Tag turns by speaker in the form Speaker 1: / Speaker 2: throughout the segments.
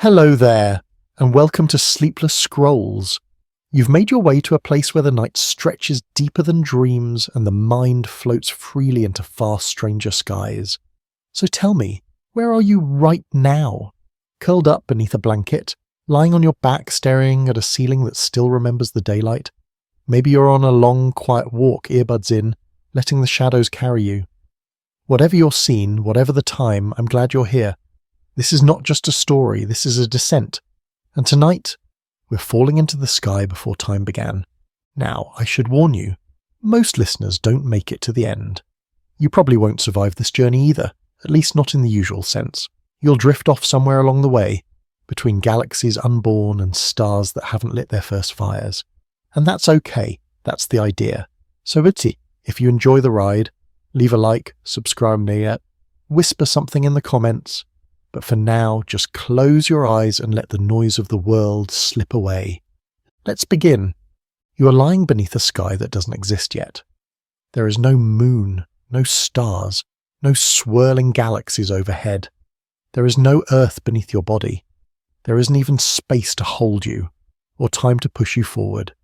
Speaker 1: Hello there, and welcome to Sleepless Scrolls. You've made your way to a place where the night stretches deeper than dreams and the mind floats freely into far stranger skies. So tell me, where are you right now? Curled up beneath a blanket, lying on your back staring at a ceiling that still remembers the daylight? Maybe you're on a long, quiet walk, earbuds in, letting the shadows carry you. Whatever your scene, whatever the time, I'm glad you're here. This is not just a story, this is a descent. And tonight, we're falling into the sky before time began. Now, I should warn you, most listeners don't make it to the end. You probably won't survive this journey either, at least not in the usual sense. You'll drift off somewhere along the way, between galaxies unborn and stars that haven't lit their first fires. And that's okay, that's the idea. So if you enjoy the ride, leave a like, subscribe near, whisper something in the comments. But for now, just close your eyes and let the noise of the world slip away. Let's begin. You are lying beneath a sky that doesn't exist yet. There is no moon, no stars, no swirling galaxies overhead. There is no earth beneath your body. There isn't even space to hold you, or time to push you forward.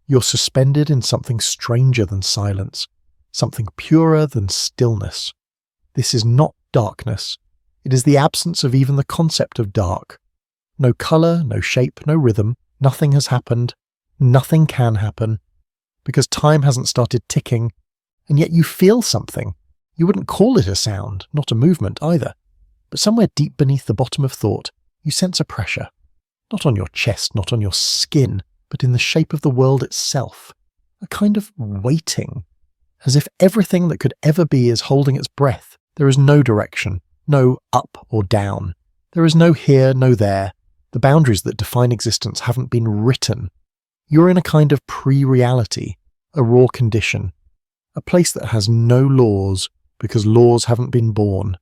Speaker 1: You're suspended in something stranger than silence, something purer than stillness. This is not darkness. It is the absence of even the concept of dark. No colour, no shape, no rhythm, nothing has happened, nothing can happen, because time hasn't started ticking, and yet you feel something. You wouldn't call it a sound, not a movement either, but somewhere deep beneath the bottom of thought, you sense a pressure, not on your chest, not on your skin, but in the shape of the world itself, a kind of waiting, as if everything that could ever be is holding its breath. There is no direction. No up or down. There is no here, no there. The boundaries that define existence haven't been written. You're in a kind of pre-reality, a raw condition, a place that has no laws because laws haven't been born.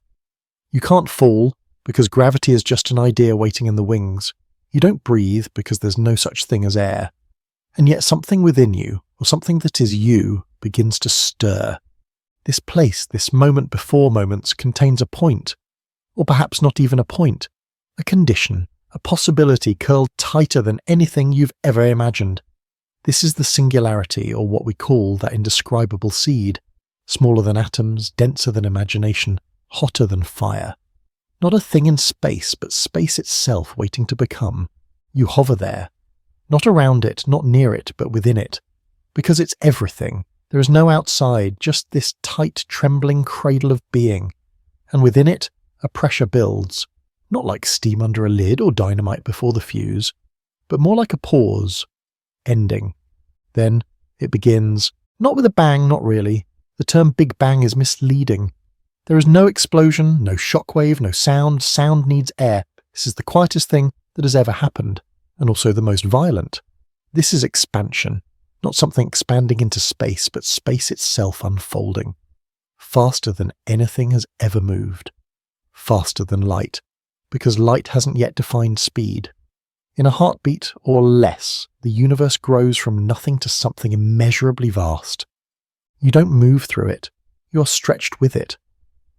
Speaker 1: You can't fall because gravity is just an idea waiting in the wings. You don't breathe because there's no such thing as air. And yet something within you, or something that is you, begins to stir. This place, this moment before moments, contains a point, or perhaps not even a point, a condition, a possibility curled tighter than anything you've ever imagined. This is the singularity, or what we call that indescribable seed, smaller than atoms, denser than imagination, hotter than fire. Not a thing in space, but space itself waiting to become. You hover there, not around it, not near it, but within it, because it's everything. There is no outside, just this tight, trembling cradle of being, and within it, a pressure builds, not like steam under a lid or dynamite before the fuse, but more like a pause, ending. Then it begins, not with a bang, not really. The term Big Bang is misleading. There is no explosion, no shockwave, no sound. Sound needs air. This is the quietest thing that has ever happened, and also the most violent. This is expansion. Not something expanding into space, but space itself unfolding. Faster than anything has ever moved. Faster than light, because light hasn't yet defined speed. In a heartbeat or less, the universe grows from nothing to something immeasurably vast. You don't move through it, you're stretched with it.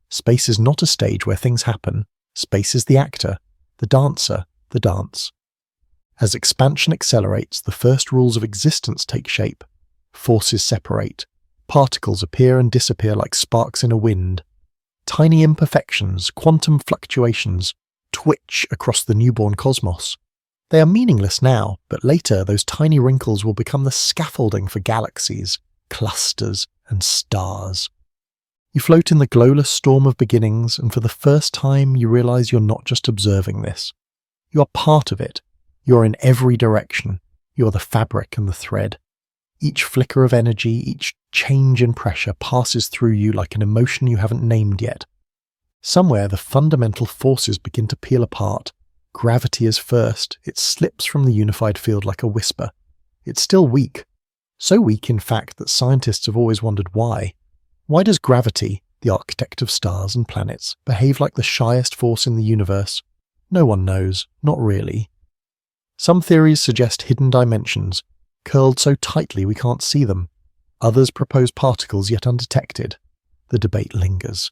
Speaker 1: Space is not a stage where things happen. Space is the actor, the dancer, the dance. As expansion accelerates, the first rules of existence take shape. Forces separate. Particles appear and disappear like sparks in a wind. Tiny imperfections, quantum fluctuations, twitch across the newborn cosmos. They are meaningless now, but later those tiny wrinkles will become the scaffolding for galaxies, clusters, and stars. You float in the glowless storm of beginnings, and for the first time you realize you're not just observing this. You are part of it. You're in every direction. You're the fabric and the thread. Each flicker of energy, each change in pressure passes through you like an emotion you haven't named yet. Somewhere the fundamental forces begin to peel apart. Gravity is first. It slips from the unified field like a whisper. It's still weak. So weak, in fact, that scientists have always wondered why. Why does gravity, the architect of stars and planets, behave like the shyest force in the universe? No one knows. Not really. Some theories suggest hidden dimensions, curled so tightly we can't see them. Others propose particles yet undetected. The debate lingers.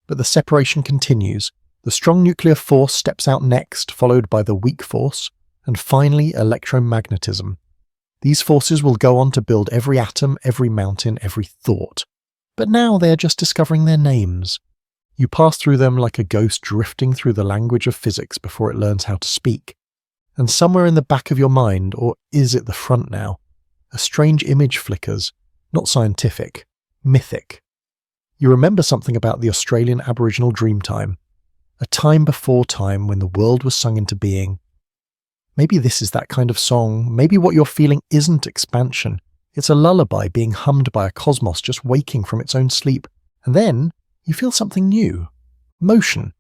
Speaker 1: But the separation continues, The strong nuclear force steps out next, followed by the weak force, and finally electromagnetism. These forces will go on to build every atom, every mountain, every thought. But now they are just discovering their names. You pass through them like a ghost drifting through the language of physics before it learns how to speak. And somewhere in the back of your mind, or is it the front now, a strange image flickers, not scientific, mythic. You remember something about the Australian Aboriginal Dreamtime, a time before time when the world was sung into being. Maybe this is that kind of song. Maybe what you're feeling isn't expansion. It's a lullaby being hummed by a cosmos just waking from its own sleep. And then you feel something new. Motion.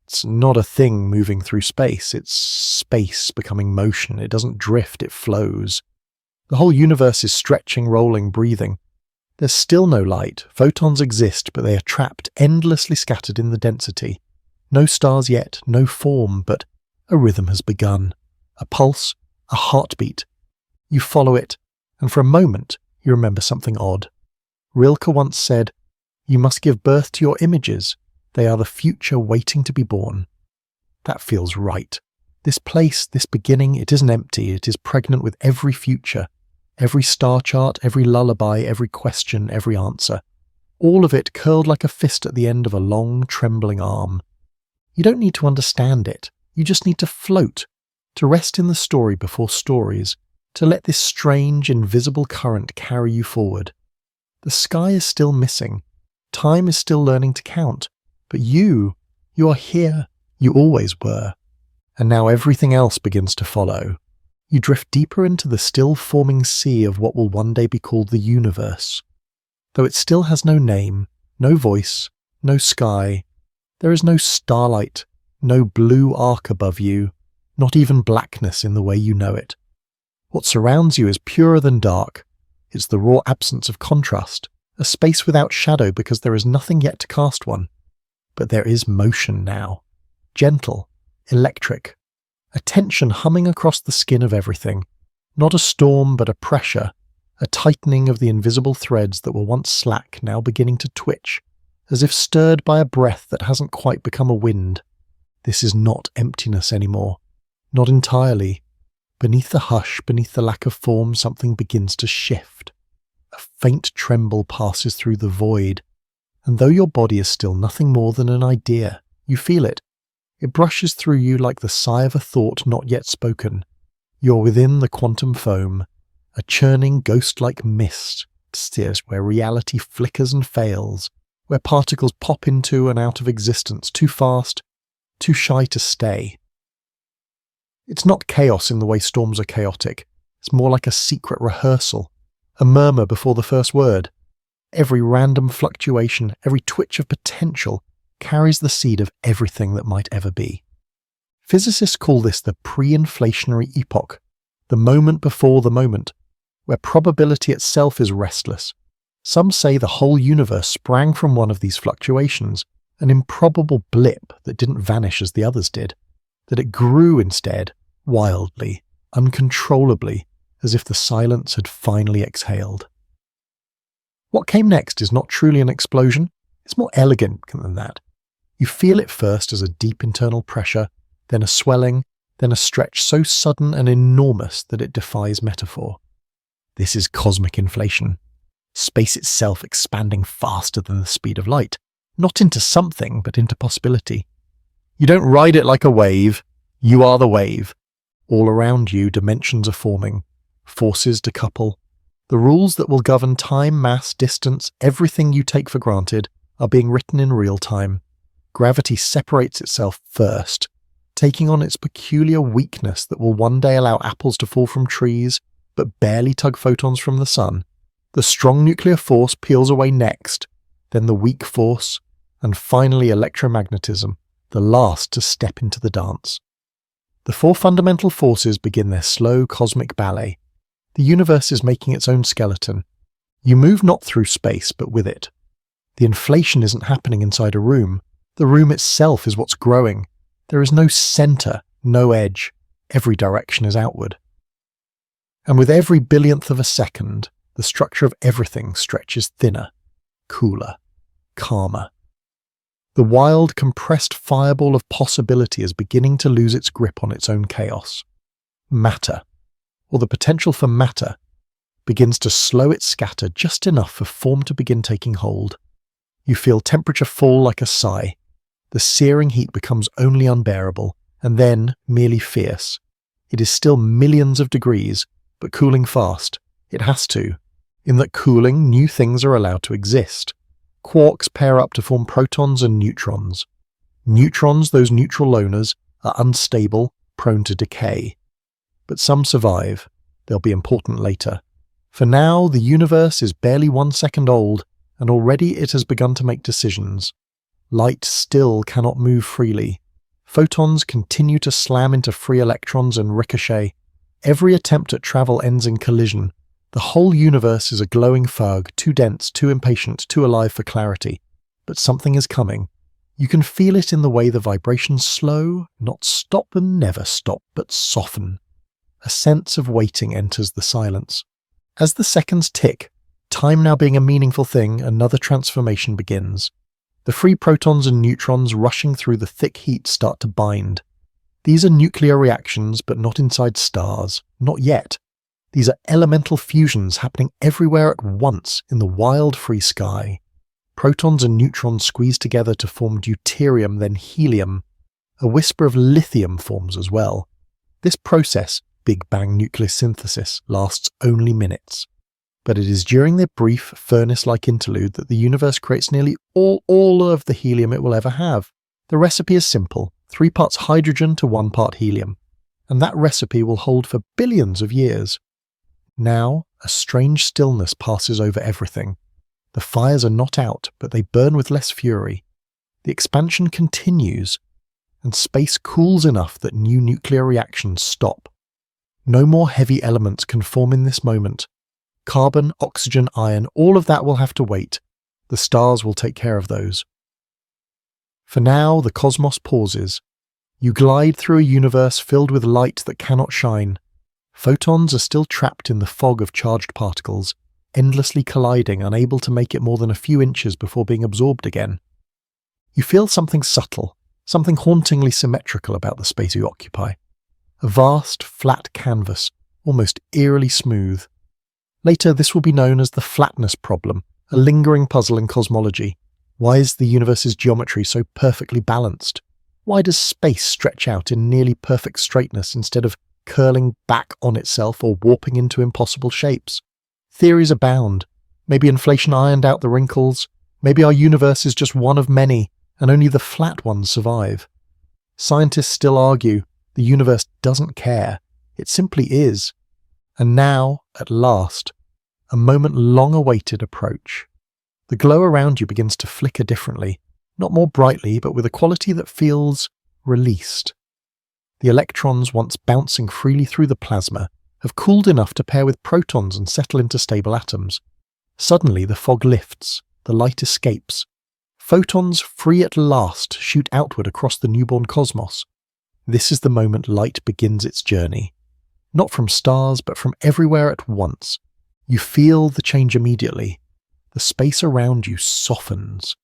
Speaker 1: It's not a thing moving through space. It's space becoming motion. It doesn't drift, it flows. The whole universe is stretching, rolling, breathing. There's still no light. Photons exist, but they are trapped, endlessly scattered in the density. No stars yet, no form, but a rhythm has begun. A pulse, a heartbeat. You follow it, and for a moment you remember something odd. Rilke once said, "You must give birth to your images. They are the future waiting to be born." That feels right. This place, this beginning, it isn't empty. It is pregnant with every future. Every star chart, every lullaby, every question, every answer. All of it curled like a fist at the end of a long, trembling arm. You don't need to understand it. You just need to float. To rest in the story before stories, to let this strange, invisible current carry you forward. The sky is still missing, time is still learning to count, but you are here, you always were. And now everything else begins to follow. You drift deeper into the still-forming sea of what will one day be called the universe. Though it still has no name, no voice, no sky, there is no starlight, no blue arc above you, not even blackness in the way you know it. What surrounds you is purer than dark. It's the raw absence of contrast, a space without shadow because there is nothing yet to cast one. But there is motion now. Gentle, electric. A tension humming across the skin of everything. Not a storm, but a pressure. A tightening of the invisible threads that were once slack, now beginning to twitch, as if stirred by a breath that hasn't quite become a wind. This is not emptiness anymore. Not entirely. Beneath the hush, beneath the lack of form, something begins to shift. A faint tremble passes through the void, and though your body is still nothing more than an idea, you feel it. It brushes through you like the sigh of a thought not yet spoken. You're within the quantum foam, a churning ghost-like mist, where reality flickers and fails, where particles pop into and out of existence too fast, too shy to stay. It's not chaos in the way storms are chaotic. It's more like a secret rehearsal, a murmur before the first word. Every random fluctuation, every twitch of potential carries the seed of everything that might ever be. Physicists call this the pre-inflationary epoch, the moment before the moment, where probability itself is restless. Some say the whole universe sprang from one of these fluctuations, an improbable blip that didn't vanish as the others did, that it grew instead, wildly, uncontrollably, as if the silence had finally exhaled. What came next is not truly an explosion, it's more elegant than that. You feel it first as a deep internal pressure, then a swelling, then a stretch so sudden and enormous that it defies metaphor. This is cosmic inflation. Space itself expanding faster than the speed of light, not into something, but into possibility. You don't ride it like a wave, you are the wave. All around you, dimensions are forming, forces decouple. The rules that will govern time, mass, distance, everything you take for granted, are being written in real time. Gravity separates itself first, taking on its peculiar weakness that will one day allow apples to fall from trees, but barely tug photons from the sun. The strong nuclear force peels away next, then the weak force, and finally electromagnetism, the last to step into the dance. The four fundamental forces begin their slow cosmic ballet. The universe is making its own skeleton. You move not through space, but with it. The inflation isn't happening inside a room. The room itself is what's growing. There is no center, no edge. Every direction is outward. And with every billionth of a second, the structure of everything stretches thinner, cooler, calmer. The wild, compressed fireball of possibility is beginning to lose its grip on its own chaos. Matter, or the potential for matter, begins to slow its scatter just enough for form to begin taking hold. You feel temperature fall like a sigh. The searing heat becomes only unbearable, and then merely fierce. It is still millions of degrees, but cooling fast. It has to. In that cooling, new things are allowed to exist. Quarks pair up to form protons and neutrons. Neutrons, those neutral loners, are unstable, prone to decay. But some survive. They'll be important later. For now, the universe is barely 1 second old, and already it has begun to make decisions. Light still cannot move freely. Photons continue to slam into free electrons and ricochet. Every attempt at travel ends in collision. The whole universe is a glowing fog, too dense, too impatient, too alive for clarity. But something is coming. You can feel it in the way the vibrations slow, not stop and never stop, but soften. A sense of waiting enters the silence. As the seconds tick, time now being a meaningful thing, another transformation begins. The free protons and neutrons rushing through the thick heat start to bind. These are nuclear reactions, but not inside stars. Not yet. These are elemental fusions happening everywhere at once in the wild free sky. Protons and neutrons squeeze together to form deuterium, then helium. A whisper of lithium forms as well. This process, Big Bang nucleosynthesis, lasts only minutes. But it is during their brief, furnace-like interlude that the universe creates nearly all of the helium it will ever have. The recipe is simple, 3 parts hydrogen to 1 part helium. And that recipe will hold for billions of years. Now, a strange stillness passes over everything. The fires are not out, but they burn with less fury. The expansion continues, and space cools enough that new nuclear reactions stop. No more heavy elements can form in this moment. Carbon, oxygen, iron, all of that will have to wait. The stars will take care of those. For now, the cosmos pauses. You glide through a universe filled with light that cannot shine. Photons are still trapped in the fog of charged particles, endlessly colliding, unable to make it more than a few inches before being absorbed again. You feel something subtle, something hauntingly symmetrical about the space you occupy. A vast, flat canvas, almost eerily smooth. Later, this will be known as the flatness problem, a lingering puzzle in cosmology. Why is the universe's geometry so perfectly balanced? Why does space stretch out in nearly perfect straightness instead of curling back on itself or warping into impossible shapes? Theories abound. Maybe inflation ironed out the wrinkles. Maybe our universe is just one of many, and only the flat ones survive. Scientists still argue the universe doesn't care. It simply is. And now, at last, a moment long awaited approach. The glow around you begins to flicker differently, not more brightly, but with a quality that feels released. The electrons, once bouncing freely through the plasma, have cooled enough to pair with protons and settle into stable atoms. Suddenly the fog lifts, the light escapes. Photons, free at last, shoot outward across the newborn cosmos. This is the moment light begins its journey. Not from stars, but from everywhere at once. You feel the change immediately. The space around you softens.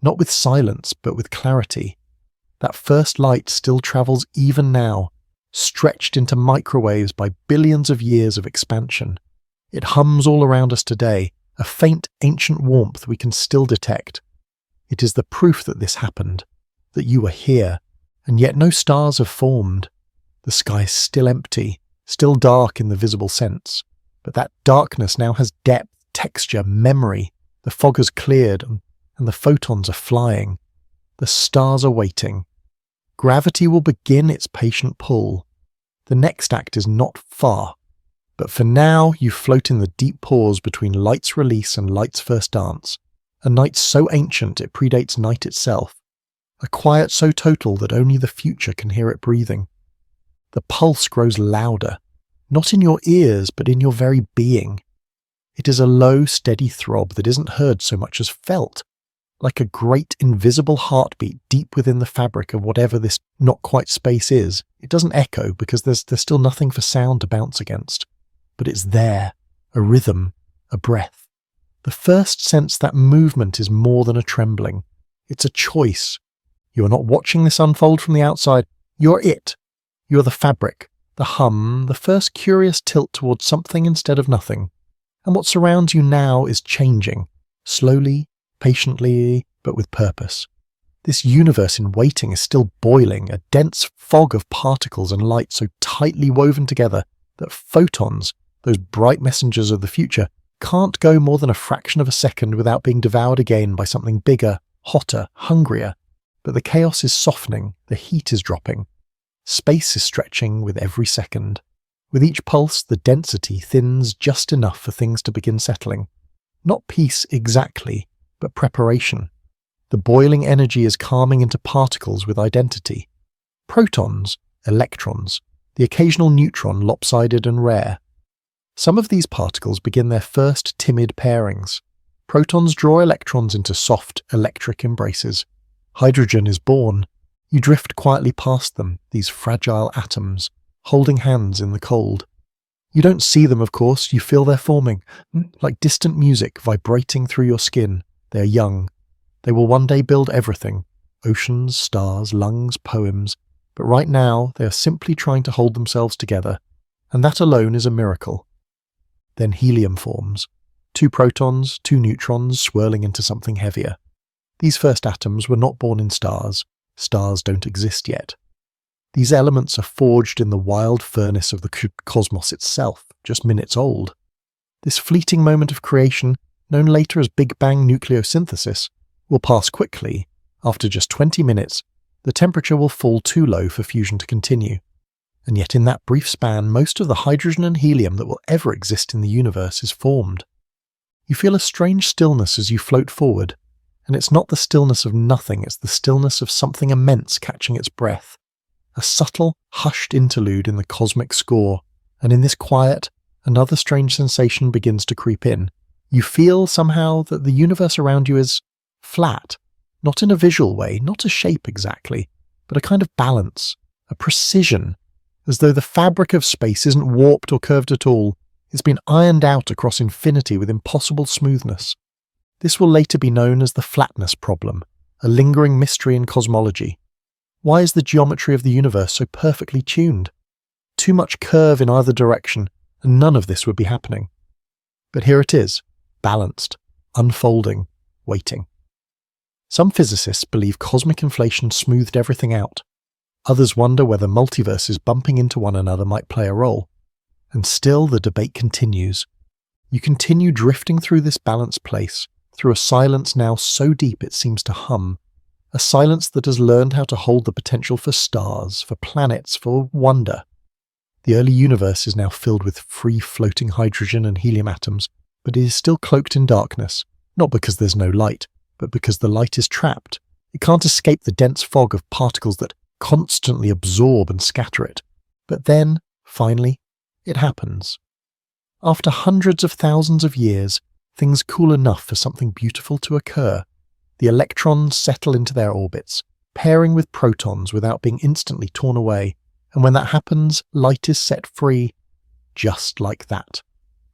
Speaker 1: Not with silence, but with clarity. That first light still travels even now, stretched into microwaves by billions of years of expansion. It hums all around us today, a faint ancient warmth we can still detect. It is the proof that this happened, that you are here, and yet no stars have formed. The sky is still empty, still dark in the visible sense, but that darkness now has depth, texture, memory. The fog has cleared, and the photons are flying. The stars are waiting. Gravity will begin its patient pull. The next act is not far, but for now you float in the deep pause between light's release and light's first dance, a night so ancient it predates night itself, a quiet so total that only the future can hear it breathing. The pulse grows louder, not in your ears but in your very being. It is a low, steady throb that isn't heard so much as felt, like a great invisible heartbeat deep within the fabric of whatever this not-quite space is. It doesn't echo because there's still nothing for sound to bounce against. But it's there, a rhythm, a breath. The first sense that movement is more than a trembling. It's a choice. You are not watching this unfold from the outside. You're it. You're the fabric, the hum, the first curious tilt towards something instead of nothing. And what surrounds you now is changing, slowly, patiently, but with purpose. This universe in waiting is still boiling, a dense fog of particles and light so tightly woven together that photons, those bright messengers of the future, can't go more than a fraction of a second without being devoured again by something bigger, hotter, hungrier. But the chaos is softening, the heat is dropping. Space is stretching with every second. With each pulse, the density thins just enough for things to begin settling. Not peace exactly, but preparation. The boiling energy is calming into particles with identity. Protons, electrons, the occasional neutron lopsided and rare. Some of these particles begin their first timid pairings. Protons draw electrons into soft, electric embraces. Hydrogen is born. You drift quietly past them, these fragile atoms, holding hands in the cold. You don't see them, of course, you feel they're forming, like distant music vibrating through your skin. They are young. They will one day build everything, oceans, stars, lungs, poems, but right now they are simply trying to hold themselves together, and that alone is a miracle. Then helium forms. 2 protons, 2 neutrons swirling into something heavier. These first atoms were not born in stars. Stars don't exist yet. These elements are forged in the wild furnace of the cosmos itself, just minutes old. This fleeting moment of creation, known later as Big Bang nucleosynthesis, will pass quickly. After just 20 minutes, the temperature will fall too low for fusion to continue. And yet in that brief span, most of the hydrogen and helium that will ever exist in the universe is formed. You feel a strange stillness as you float forward, and it's not the stillness of nothing, it's the stillness of something immense catching its breath. A subtle, hushed interlude in the cosmic score, and in this quiet, another strange sensation begins to creep in. You feel somehow that the universe around you is flat, not in a visual way, not a shape exactly, but a kind of balance, a precision, as though the fabric of space isn't warped or curved at all. It's been ironed out across infinity with impossible smoothness. This will later be known as the flatness problem, a lingering mystery in cosmology. Why is the geometry of the universe so perfectly tuned? Too much curve in either direction, and none of this would be happening. But here it is, balanced, unfolding, waiting. Some physicists believe cosmic inflation smoothed everything out. Others wonder whether multiverses bumping into one another might play a role. And still the debate continues. You continue drifting through this balanced place, through a silence now so deep it seems to hum, a silence that has learned how to hold the potential for stars, for planets, for wonder. The early universe is now filled with free-floating hydrogen and helium atoms, but it is still cloaked in darkness, not because there's no light, but because the light is trapped. It can't escape the dense fog of particles that constantly absorb and scatter it. But then, finally, it happens. After hundreds of thousands of years, things cool enough for something beautiful to occur. The electrons settle into their orbits, pairing with protons without being instantly torn away, and when that happens, light is set free, just like that.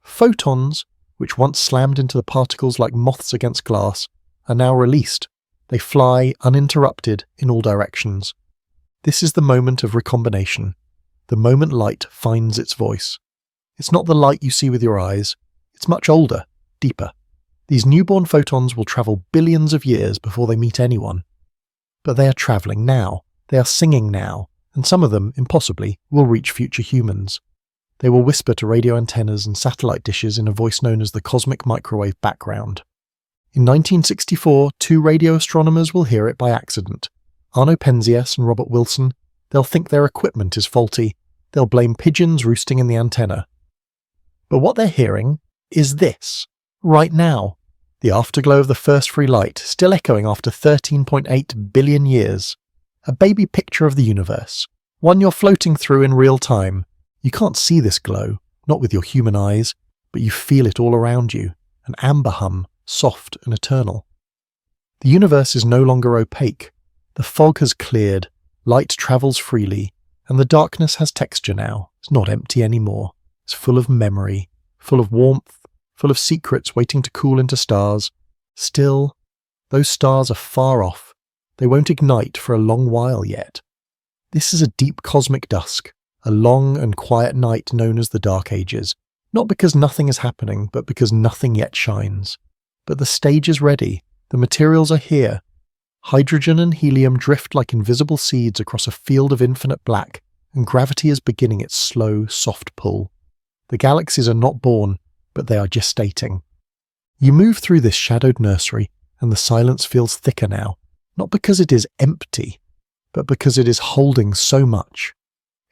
Speaker 1: Photons, which once slammed into the particles like moths against glass, are now released. They fly uninterrupted in all directions. This is the moment of recombination, the moment light finds its voice. It's not the light you see with your eyes, it's much older, deeper. These newborn photons will travel billions of years before they meet anyone. But they are travelling now, they are singing now, and some of them, impossibly, will reach future humans. They will whisper to radio antennas and satellite dishes in a voice known as the cosmic microwave background. In 1964, 2 radio astronomers will hear it by accident. Arno Penzias and Robert Wilson. They'll think their equipment is faulty. They'll blame pigeons roosting in the antenna. But what they're hearing is this, right now. The afterglow of the first free light, still echoing after 13.8 billion years. A baby picture of the universe, one you're floating through in real time. You can't see this glow, not with your human eyes, but you feel it all around you, an amber hum, soft and eternal. The universe is no longer opaque. The fog has cleared, light travels freely, and the darkness has texture now. It's not empty anymore. It's full of memory, full of warmth, full of secrets waiting to cool into stars. Still, Those stars are far off. They won't ignite for a long while yet. This is a deep cosmic dusk, a long and quiet night known as the Dark Ages, not because nothing is happening, but because nothing yet shines. But the stage is ready. The materials are here. Hydrogen and helium drift like invisible seeds across a field of infinite black, and gravity is beginning its slow, soft pull. The galaxies are not born, but they are gestating. You move through this shadowed nursery, and the silence feels thicker now, not because it is empty, but because it is holding so much.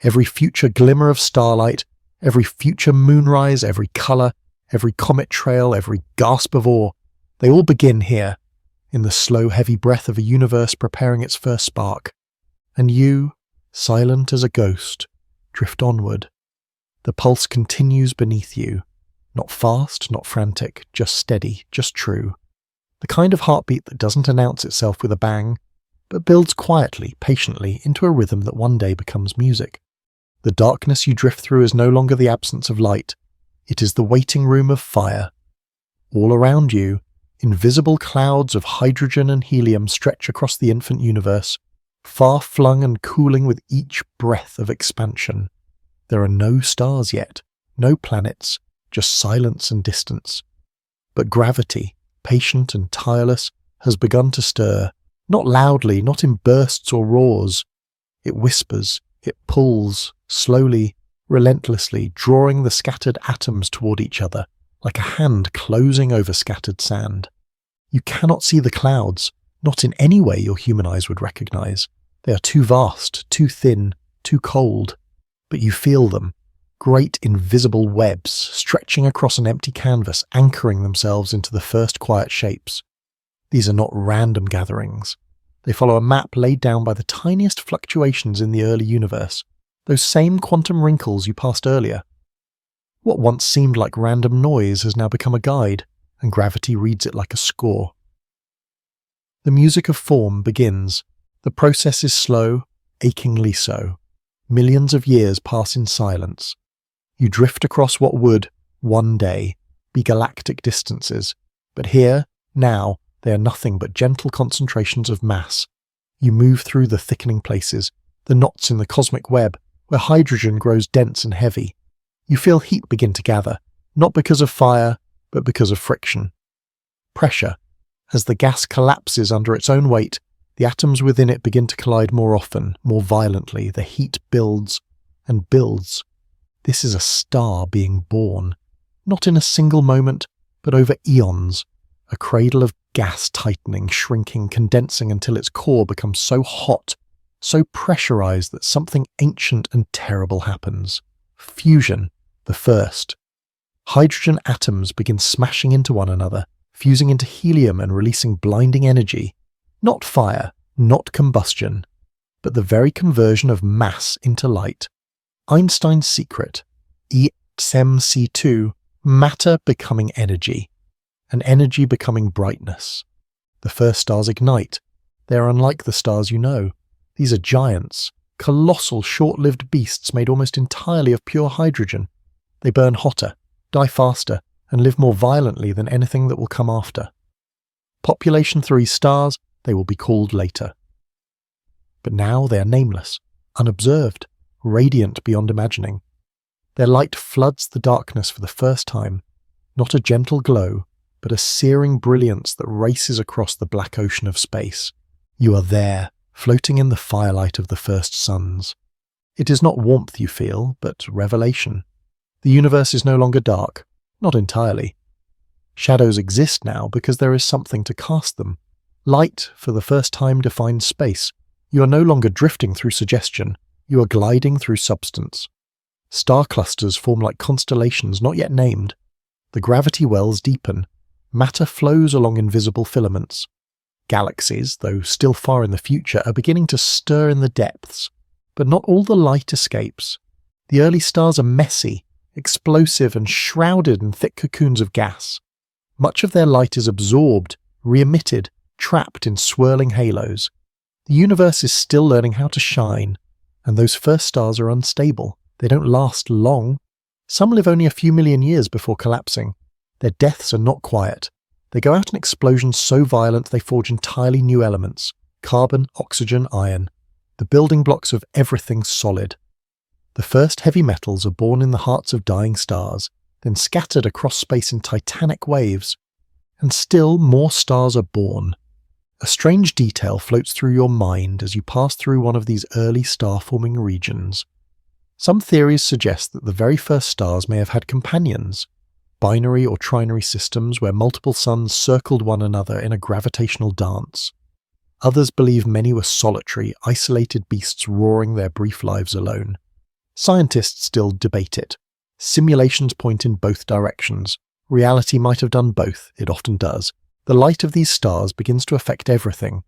Speaker 1: Every future glimmer of starlight, every future moonrise, every colour, every comet trail, every gasp of awe, they all begin here, in the slow, heavy breath of a universe preparing its first spark. And you, silent as a ghost, drift onward. The pulse continues beneath you, not fast, not frantic, just steady, just true. The kind of heartbeat that doesn't announce itself with a bang, but builds quietly, patiently, into a rhythm that one day becomes music. The darkness you drift through is no longer the absence of light. It is the waiting room of fire. All around you, invisible clouds of hydrogen and helium stretch across the infant universe, far-flung and cooling with each breath of expansion. There are no stars yet, no planets, just silence and distance. But gravity, patient and tireless, has begun to stir, not loudly, not in bursts or roars. It whispers, it pulls, slowly, relentlessly, drawing the scattered atoms toward each other, like a hand closing over scattered sand. You cannot see the clouds, not in any way your human eyes would recognize. They are too vast, too thin, too cold. But you feel them, great invisible webs stretching across an empty canvas, anchoring themselves into the first quiet shapes. These are not random gatherings. They follow a map laid down by the tiniest fluctuations in the early universe, those same quantum wrinkles you passed earlier. What once seemed like random noise has now become a guide, and gravity reads it like a score. The music of form begins. The process is slow, achingly so. Millions of years pass in silence. You drift across what would, one day, be galactic distances, but here, now, they are nothing but gentle concentrations of mass. You move through the thickening places, the knots in the cosmic web, where hydrogen grows dense and heavy. You feel heat begin to gather, not because of fire, but because of friction. Pressure. As the gas collapses under its own weight, the atoms within it begin to collide more often, more violently. The heat builds and builds. This is a star being born, not in a single moment, but over eons, a cradle of gas tightening, shrinking, condensing until its core becomes so hot, so pressurized that something ancient and terrible happens. Fusion, the first. Hydrogen atoms begin smashing into one another, fusing into helium and releasing blinding energy. Not fire, not combustion, but the very conversion of mass into light. Einstein's secret, ESMC2, matter becoming energy, and energy becoming brightness. The first stars ignite. They are unlike the stars you know. These are giants, colossal short-lived beasts made almost entirely of pure hydrogen. They burn hotter, die faster, and live more violently than anything that will come after. Population 3 stars, they will be called later. But now they are nameless, unobserved, radiant beyond imagining. Their light floods the darkness for the first time, not a gentle glow, but a searing brilliance that races across the black ocean of space. You are there, floating in the firelight of the first suns. It is not warmth you feel, but revelation. The universe is no longer dark, not entirely. Shadows exist now because there is something to cast them. Light, for the first time, defines space. You are no longer drifting through suggestion, you are gliding through substance. Star clusters form like constellations not yet named. The gravity wells deepen. Matter flows along invisible filaments. Galaxies, though still far in the future, are beginning to stir in the depths. But not all the light escapes. The early stars are messy, explosive and shrouded in thick cocoons of gas. Much of their light is absorbed, re-emitted, trapped in swirling halos. The universe is still learning how to shine, and those first stars are unstable. They don't last long. Some live only a few million years before collapsing. Their deaths are not quiet. They go out in explosions so violent they forge entirely new elements: carbon, oxygen, iron, the building blocks of everything solid. The first heavy metals are born in the hearts of dying stars, then scattered across space in titanic waves. And still more stars are born. A strange detail floats through your mind as you pass through one of these early star-forming regions. Some theories suggest that the very first stars may have had companions, binary or trinary systems where multiple suns circled one another in a gravitational dance. Others believe many were solitary, isolated beasts roaring their brief lives alone. Scientists still debate it. Simulations point in both directions. Reality might have done both, it often does. The light of these stars begins to affect everything.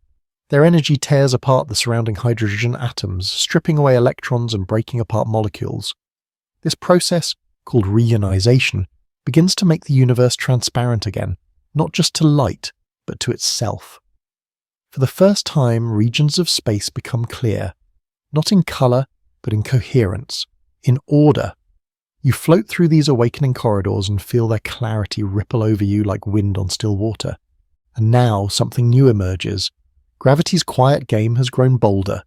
Speaker 1: Their energy tears apart the surrounding hydrogen atoms, stripping away electrons and breaking apart molecules. This process, called reionization, begins to make the universe transparent again, not just to light, but to itself. For the first time, regions of space become clear, not in colour, but in coherence, in order. You float through these awakening corridors and feel their clarity ripple over you like wind on still water. And now something new emerges. Gravity's quiet game has grown bolder.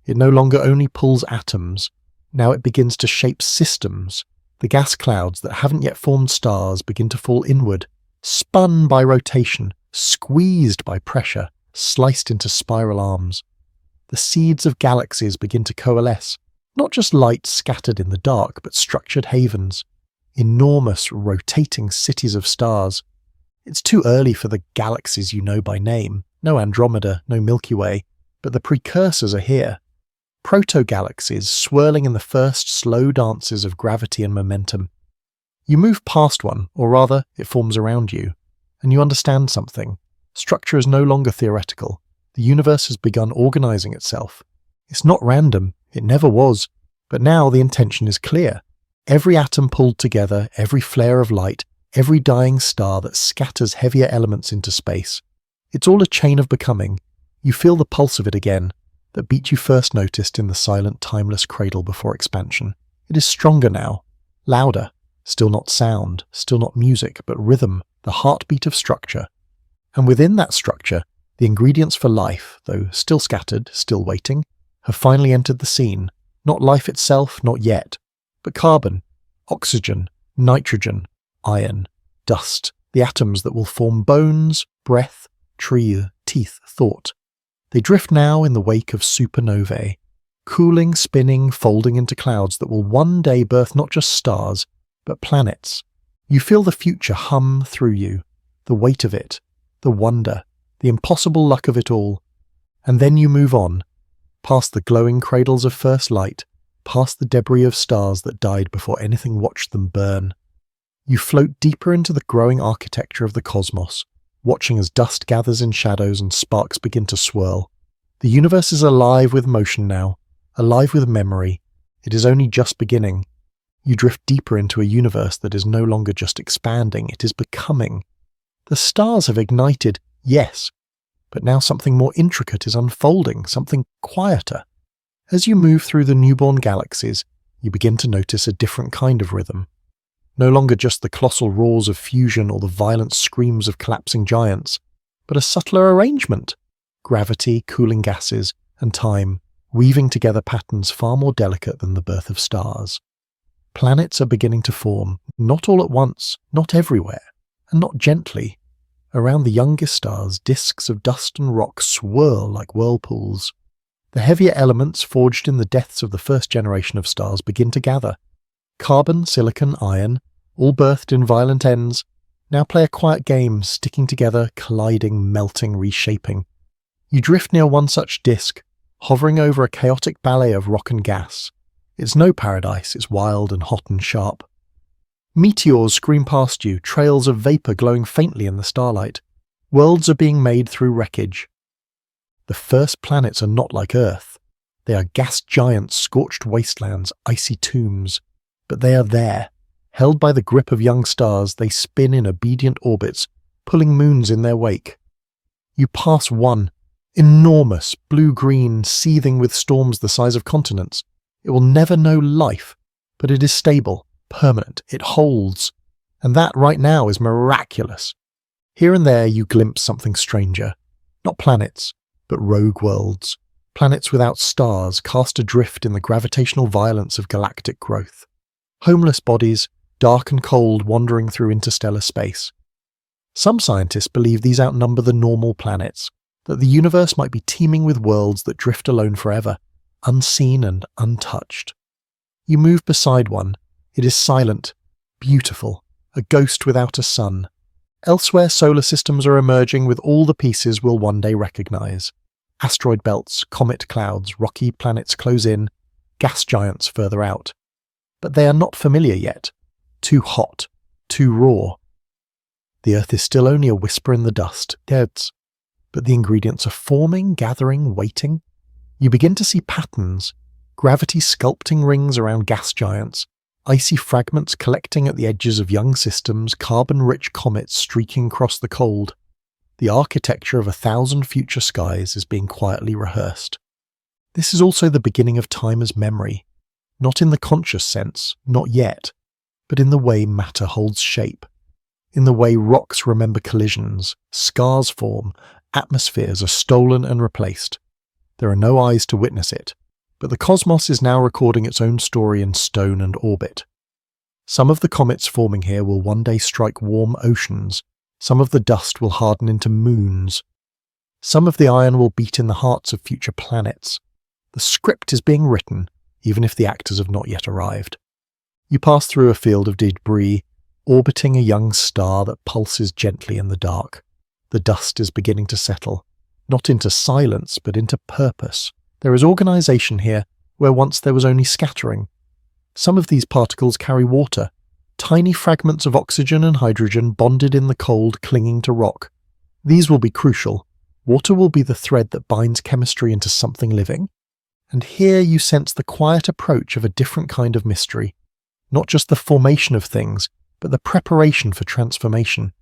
Speaker 1: It no longer only pulls atoms. Now it begins to shape systems. The gas clouds that haven't yet formed stars begin to fall inward, spun by rotation, squeezed by pressure, sliced into spiral arms. The seeds of galaxies begin to coalesce, not just light scattered in the dark, but structured havens, enormous rotating cities of stars. It's too early for the galaxies you know by name. No Andromeda, no Milky Way, but the precursors are here. Proto-galaxies swirling in the first slow dances of gravity and momentum. You move past one, or rather, it forms around you, and you understand something. Structure is no longer theoretical. The universe has begun organizing itself. It's not random, it never was, but now the intention is clear. Every atom pulled together, every flare of light, every dying star that scatters heavier elements into space. It's all a chain of becoming. You feel the pulse of it again, that beat you first noticed in the silent, timeless cradle before expansion. It is stronger now, louder, still not sound, still not music, but rhythm, the heartbeat of structure. And within that structure, the ingredients for life, though still scattered, still waiting, have finally entered the scene. Not life itself, not yet, but carbon, oxygen, nitrogen, iron, dust, the atoms that will form bones, breath, tree, teeth, thought. They drift now in the wake of supernovae, cooling, spinning, folding into clouds that will one day birth not just stars, but planets. You feel the future hum through you, the weight of it, the wonder, the impossible luck of it all. And then you move on, past the glowing cradles of first light, past the debris of stars that died before anything watched them burn. You float deeper into the growing architecture of the cosmos, watching as dust gathers in shadows and sparks begin to swirl. The universe is alive with motion now, alive with memory. It is only just beginning. You drift deeper into a universe that is no longer just expanding, it is becoming. The stars have ignited, yes, but now something more intricate is unfolding, something quieter. As you move through the newborn galaxies, you begin to notice a different kind of rhythm. No longer just the colossal roars of fusion or the violent screams of collapsing giants, but a subtler arrangement. Gravity, cooling gases, and time, weaving together patterns far more delicate than the birth of stars. Planets are beginning to form, not all at once, not everywhere, and not gently. Around the youngest stars, disks of dust and rock swirl like whirlpools. The heavier elements forged in the deaths of the first generation of stars begin to gather. Carbon, silicon, iron, all birthed in violent ends, now play a quiet game, sticking together, colliding, melting, reshaping. You drift near one such disk, hovering over a chaotic ballet of rock and gas. It's no paradise, it's wild and hot and sharp. Meteors scream past you, trails of vapour glowing faintly in the starlight. Worlds are being made through wreckage. The first planets are not like Earth. They are gas giants, scorched wastelands, icy tombs. But they are there. Held by the grip of young stars, they spin in obedient orbits, pulling moons in their wake. You pass one, enormous, blue-green, seething with storms the size of continents. It will never know life, but it is stable, permanent, it holds. And that right now is miraculous. Here and there you glimpse something stranger. Not planets, but rogue worlds. Planets without stars cast adrift in the gravitational violence of galactic growth. Homeless bodies, dark and cold, wandering through interstellar space. Some scientists believe these outnumber the normal planets, that the universe might be teeming with worlds that drift alone forever, unseen and untouched. You move beside one. It is silent, beautiful, a ghost without a sun. Elsewhere, solar systems are emerging with all the pieces we'll one day recognize. Asteroid belts, comet clouds, rocky planets close in, gas giants further out. But they are not familiar yet. Too hot, too raw. The Earth is still only a whisper in the dust, but the ingredients are forming, gathering, waiting. You begin to see patterns, gravity sculpting rings around gas giants, icy fragments collecting at the edges of young systems, carbon-rich comets streaking across the cold. The architecture of 1,000 future skies is being quietly rehearsed. This is also the beginning of time as memory, not in the conscious sense, not yet, but in the way matter holds shape, in the way rocks remember collisions, scars form, atmospheres are stolen and replaced. There are no eyes to witness it, but the cosmos is now recording its own story in stone and orbit. Some of the comets forming here will one day strike warm oceans. Some of the dust will harden into moons. Some of the iron will beat in the hearts of future planets. The script is being written, even if the actors have not yet arrived. You pass through a field of debris, orbiting a young star that pulses gently in the dark. The dust is beginning to settle, not into silence, but into purpose. There is organization here where once there was only scattering. Some of these particles carry water, tiny fragments of oxygen and hydrogen bonded in the cold, clinging to rock. These will be crucial. Water will be the thread that binds chemistry into something living. And here you sense the quiet approach of a different kind of mystery. Not just the formation of things, but the preparation for transformation.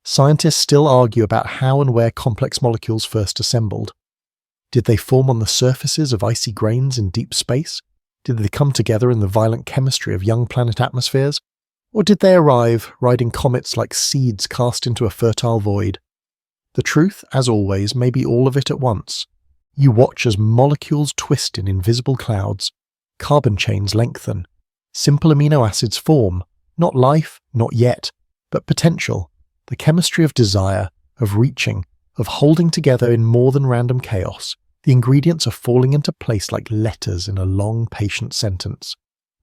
Speaker 1: Scientists still argue about how and where complex molecules first assembled. Did they form on the surfaces of icy grains in deep space? Did they come together in the violent chemistry of young planet atmospheres? Or did they arrive, riding comets like seeds cast into a fertile void? The truth, as always, may be all of it at once. You watch as molecules twist in invisible clouds, carbon chains lengthen, simple amino acids form, not life, not yet, but potential, the chemistry of desire, of reaching, of holding together in more than random chaos. The ingredients are falling into place like letters in a long, patient sentence.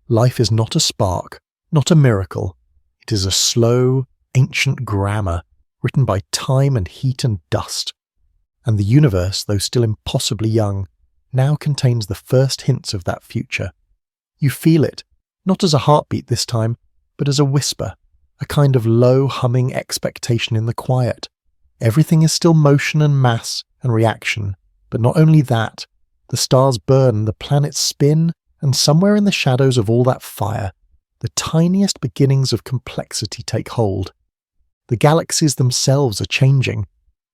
Speaker 1: Life is not a spark, not a miracle. It is a slow, ancient grammar written by time and heat and dust. And the universe, though still impossibly young, now contains the first hints of that future. You feel it, not as a heartbeat this time, but as a whisper, a kind of low humming expectation in the quiet. Everything is still motion and mass and reaction, but not only that, the stars burn, the planets spin, and somewhere in the shadows of all that fire, the tiniest beginnings of complexity take hold. The galaxies themselves are changing.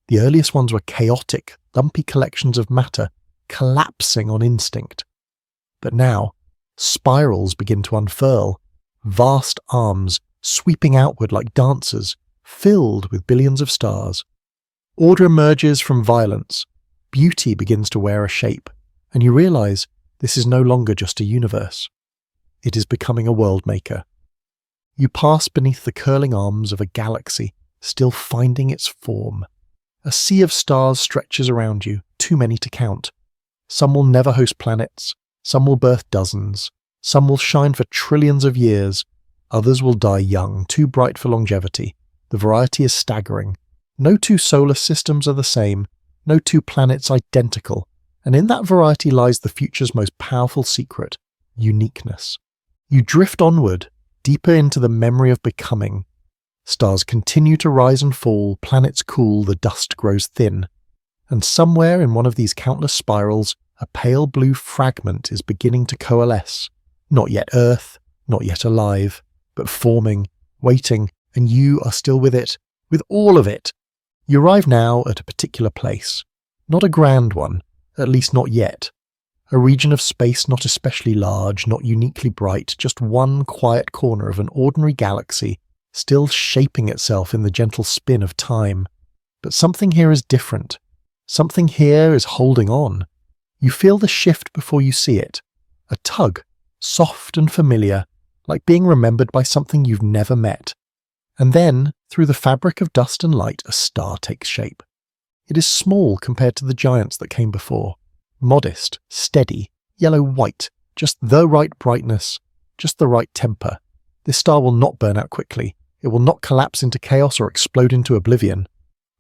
Speaker 1: The earliest ones were chaotic, lumpy collections of matter, collapsing on instinct. But now, spirals begin to unfurl, vast arms sweeping outward like dancers, filled with billions of stars. Order emerges from violence, beauty begins to wear a shape, and you realize this is no longer just a universe. It is becoming a world maker. You pass beneath the curling arms of a galaxy, still finding its form. A sea of stars stretches around you, too many to count. Some will never host planets, some will birth dozens, some will shine for trillions of years, others will die young, too bright for longevity. The variety is staggering. No two solar systems are the same, no two planets identical, and in that variety lies the future's most powerful secret, uniqueness. You drift onward, deeper into the memory of becoming. Stars continue to rise and fall, planets cool, the dust grows thin. And somewhere in one of these countless spirals, a pale blue fragment is beginning to coalesce. Not yet Earth, not yet alive, but forming, waiting, and you are still with it, with all of it. You arrive now at a particular place. Not a grand one, at least not yet. A region of space not especially large, not uniquely bright, just one quiet corner of an ordinary galaxy still shaping itself in the gentle spin of time. But something here is different. Something here is holding on. You feel the shift before you see it. A tug, soft and familiar, like being remembered by something you've never met. And then, through the fabric of dust and light, a star takes shape. It is small compared to the giants that came before. Modest, steady, yellow-white, just the right brightness, just the right temper. This star will not burn out quickly. It will not collapse into chaos or explode into oblivion.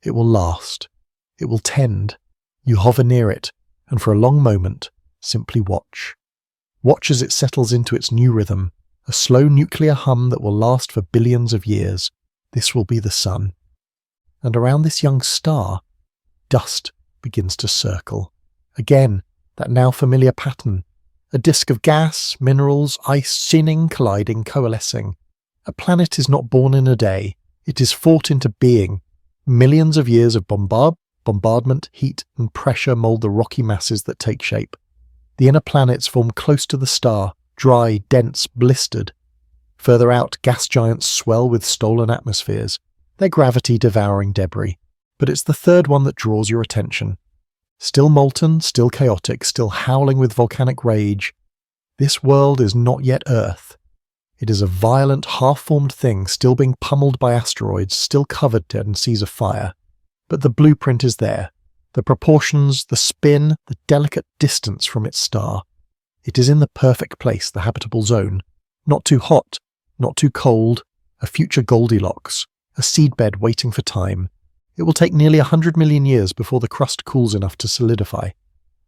Speaker 1: It will last. It will tend. You hover near it, and for a long moment, simply watch. Watch as it settles into its new rhythm, a slow nuclear hum that will last for billions of years. This will be the sun. And around this young star, dust begins to circle. Again, that now familiar pattern. A disk of gas, minerals, ice, sinning, colliding, coalescing. A planet is not born in a day. It is fought into being. Millions of years of bombardment, heat, and pressure mold the rocky masses that take shape. The inner planets form close to the star, dry, dense, blistered. Further out, gas giants swell with stolen atmospheres, their gravity devouring debris. But it's the third one that draws your attention. Still molten, still chaotic, still howling with volcanic rage. This world is not yet Earth. It is a violent, half-formed thing still being pummeled by asteroids, still covered in seas of fire. But the blueprint is there. The proportions, the spin, the delicate distance from its star. It is in the perfect place, the habitable zone. Not too hot, not too cold, a future Goldilocks, a seedbed waiting for time. It will take nearly 100 million years before the crust cools enough to solidify,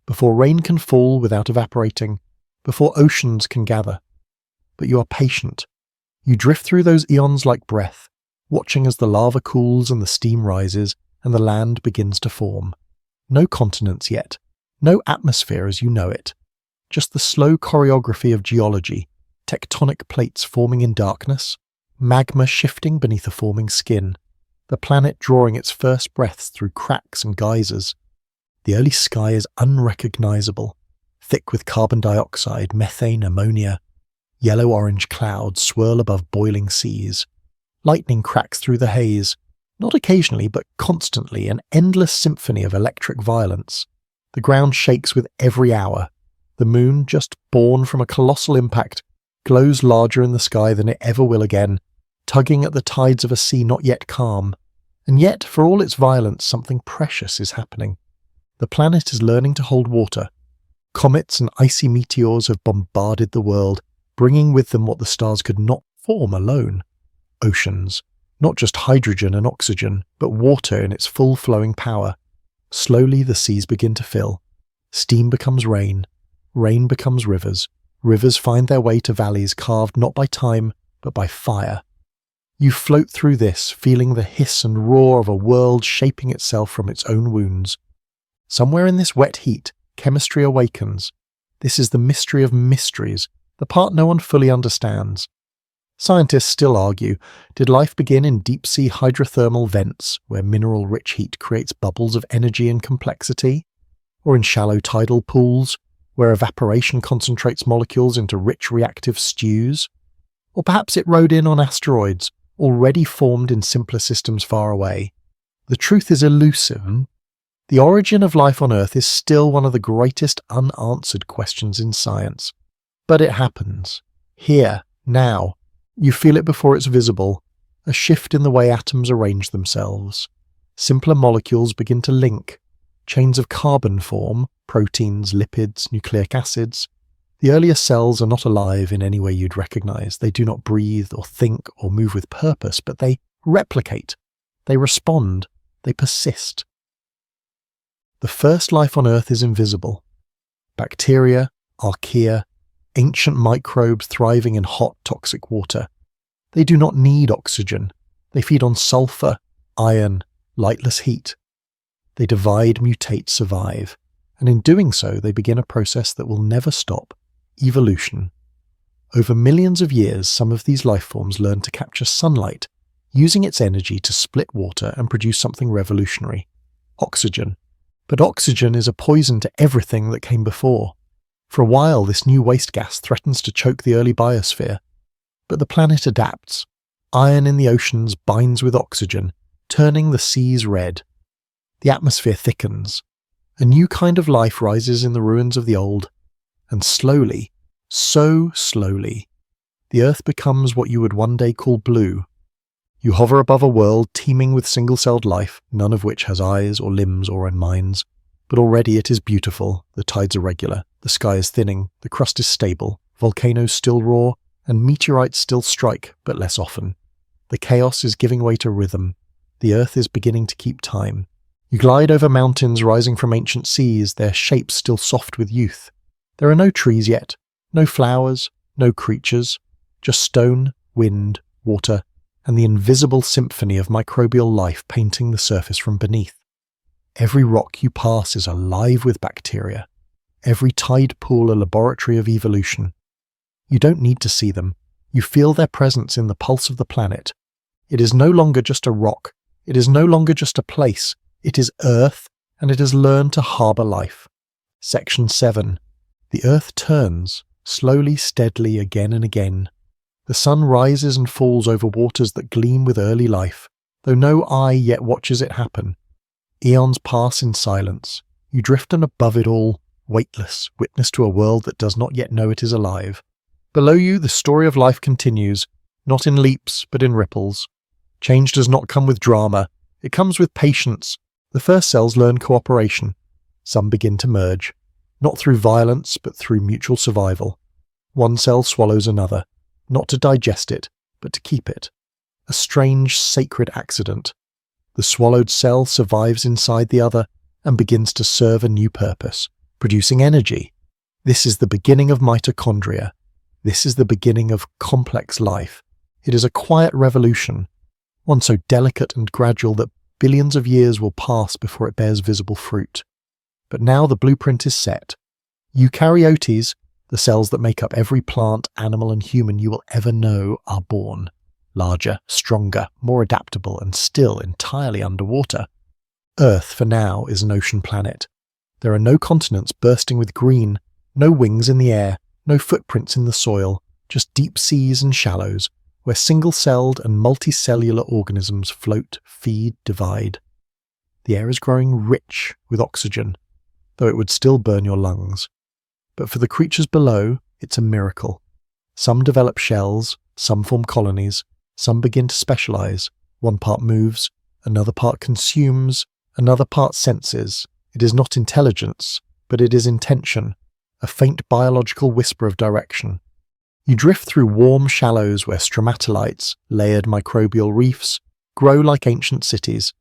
Speaker 1: before rain can fall without evaporating, before oceans can gather. But you are patient. You drift through those eons like breath, watching as the lava cools and the steam rises and the land begins to form. No continents yet, no atmosphere as you know it. Just the slow choreography of geology, tectonic plates forming in darkness, magma shifting beneath a forming skin, the planet drawing its first breaths through cracks and geysers. The early sky is unrecognizable, thick with carbon dioxide, methane, ammonia. Yellow-orange clouds swirl above boiling seas. Lightning cracks through the haze, not occasionally but constantly, an endless symphony of electric violence. The ground shakes with every hour. The moon, just born from a colossal impact, glows larger in the sky than it ever will again, tugging at the tides of a sea not yet calm. And yet, for all its violence, something precious is happening. The planet is learning to hold water. Comets and icy meteors have bombarded the world, bringing with them what the stars could not form alone. Oceans. Not just hydrogen and oxygen, but water in its full flowing power. Slowly the seas begin to fill. Steam becomes rain. Rain becomes rivers. Rivers find their way to valleys carved not by time, but by fire. You float through this, feeling the hiss and roar of a world shaping itself from its own wounds. Somewhere in this wet heat, chemistry awakens. This is the mystery of mysteries, the part no one fully understands. Scientists still argue, did life begin in deep-sea hydrothermal vents, where mineral-rich heat creates bubbles of energy and complexity? Or in shallow tidal pools, where evaporation concentrates molecules into rich reactive stews? Or perhaps it rode in on asteroids, already formed in simpler systems far away? The truth is elusive. The origin of life on Earth is still one of the greatest unanswered questions in science. But it happens. Here, now. You feel it before it's visible. A shift in the way atoms arrange themselves. Simpler molecules begin to link. Chains of carbon form, proteins, lipids, nucleic acids. The earlier cells are not alive in any way you'd recognize. They do not breathe or think or move with purpose, but they replicate. They respond. They persist. The first life on Earth is invisible. Bacteria, archaea, ancient microbes thriving in hot, toxic water. They do not need oxygen. They feed on sulfur, iron, lightless heat. They divide, mutate, survive. And in doing so, they begin a process that will never stop: evolution. Over millions of years, some of these life forms learn to capture sunlight, using its energy to split water and produce something revolutionary: oxygen. But oxygen is a poison to everything that came before. For a while, this new waste gas threatens to choke the early biosphere. But the planet adapts. Iron in the oceans binds with oxygen, turning the seas red. The atmosphere thickens. A new kind of life rises in the ruins of the old, and slowly, so slowly, the Earth becomes what you would one day call blue. You hover above a world teeming with single-celled life, none of which has eyes or limbs or minds. But already it is beautiful, the tides are regular, the sky is thinning, the crust is stable, volcanoes still roar, and meteorites still strike, but less often. The chaos is giving way to rhythm. The Earth is beginning to keep time. You glide over mountains rising from ancient seas, their shapes still soft with youth. There are no trees yet, no flowers, no creatures, just stone, wind, water, and the invisible symphony of microbial life painting the surface from beneath. Every rock you pass is alive with bacteria. Every tide pool a laboratory of evolution. You don't need to see them. You feel their presence in the pulse of the planet. It is no longer just a rock. It is no longer just a place. It is Earth, and it has learned to harbour life. Section 7. The Earth turns, slowly, steadily, again and again. The sun rises and falls over waters that gleam with early life, though no eye yet watches it happen. Eons pass in silence. You drift on above it all, weightless, witness to a world that does not yet know it is alive. Below you, the story of life continues, not in leaps, but in ripples. Change does not come with drama. It comes with patience. The first cells learn cooperation. Some begin to merge, not through violence, but through mutual survival. One cell swallows another, not to digest it, but to keep it. A strange, sacred accident. The swallowed cell survives inside the other and begins to serve a new purpose, producing energy. This is the beginning of mitochondria. This is the beginning of complex life. It is a quiet revolution, one so delicate and gradual that billions of years will pass before it bears visible fruit. But now the blueprint is set. Eukaryotes, the cells that make up every plant, animal and human you will ever know, are born. Larger, stronger, more adaptable, and still entirely underwater. Earth, for now, is an ocean planet. There are no continents bursting with green, no wings in the air, no footprints in the soil, just deep seas and shallows, where single-celled and multicellular organisms float, feed, divide. The air is growing rich with oxygen, though it would still burn your lungs. But for the creatures below, it's a miracle. Some develop shells, some form colonies, some begin to specialize. One part moves, another part consumes, another part senses. It is not intelligence, but it is intention, a faint biological whisper of direction. You drift through warm shallows where stromatolites, layered microbial reefs, grow like ancient cities.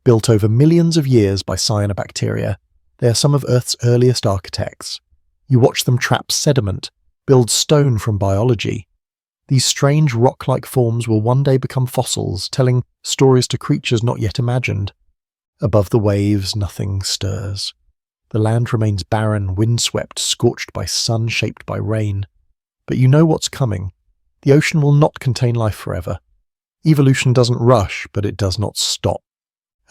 Speaker 1: Built over millions of years by cyanobacteria, they are some of Earth's earliest architects. You watch them trap sediment, build stone from biology. These strange rock-like forms will one day become fossils, telling stories to creatures not yet imagined. Above the waves, nothing stirs. The land remains barren, windswept, scorched by sun, shaped by rain. But you know what's coming. The ocean will not contain life forever. Evolution doesn't rush, but it does not stop.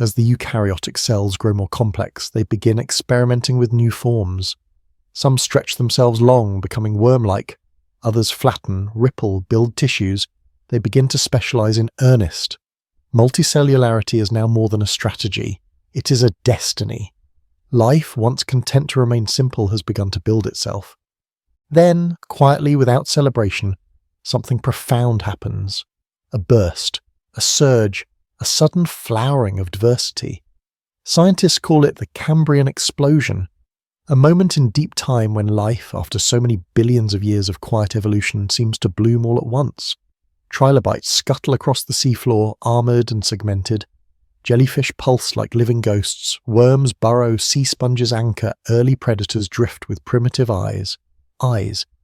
Speaker 1: As the eukaryotic cells grow more complex, they begin experimenting with new forms. Some stretch themselves long, becoming worm-like. Others flatten, ripple, build tissues. They begin to specialize in earnest. Multicellularity is now more than a strategy. It is a destiny. Life, once content to remain simple, has begun to build itself. Then, quietly, without celebration, something profound happens. A burst, a surge, a sudden flowering of diversity. Scientists call it the Cambrian explosion, a moment in deep time when life, after so many billions of years of quiet evolution, seems to bloom all at once. Trilobites scuttle across the seafloor, armoured and segmented. Jellyfish pulse like living ghosts, worms burrow, sea sponges anchor, early predators drift with primitive eyes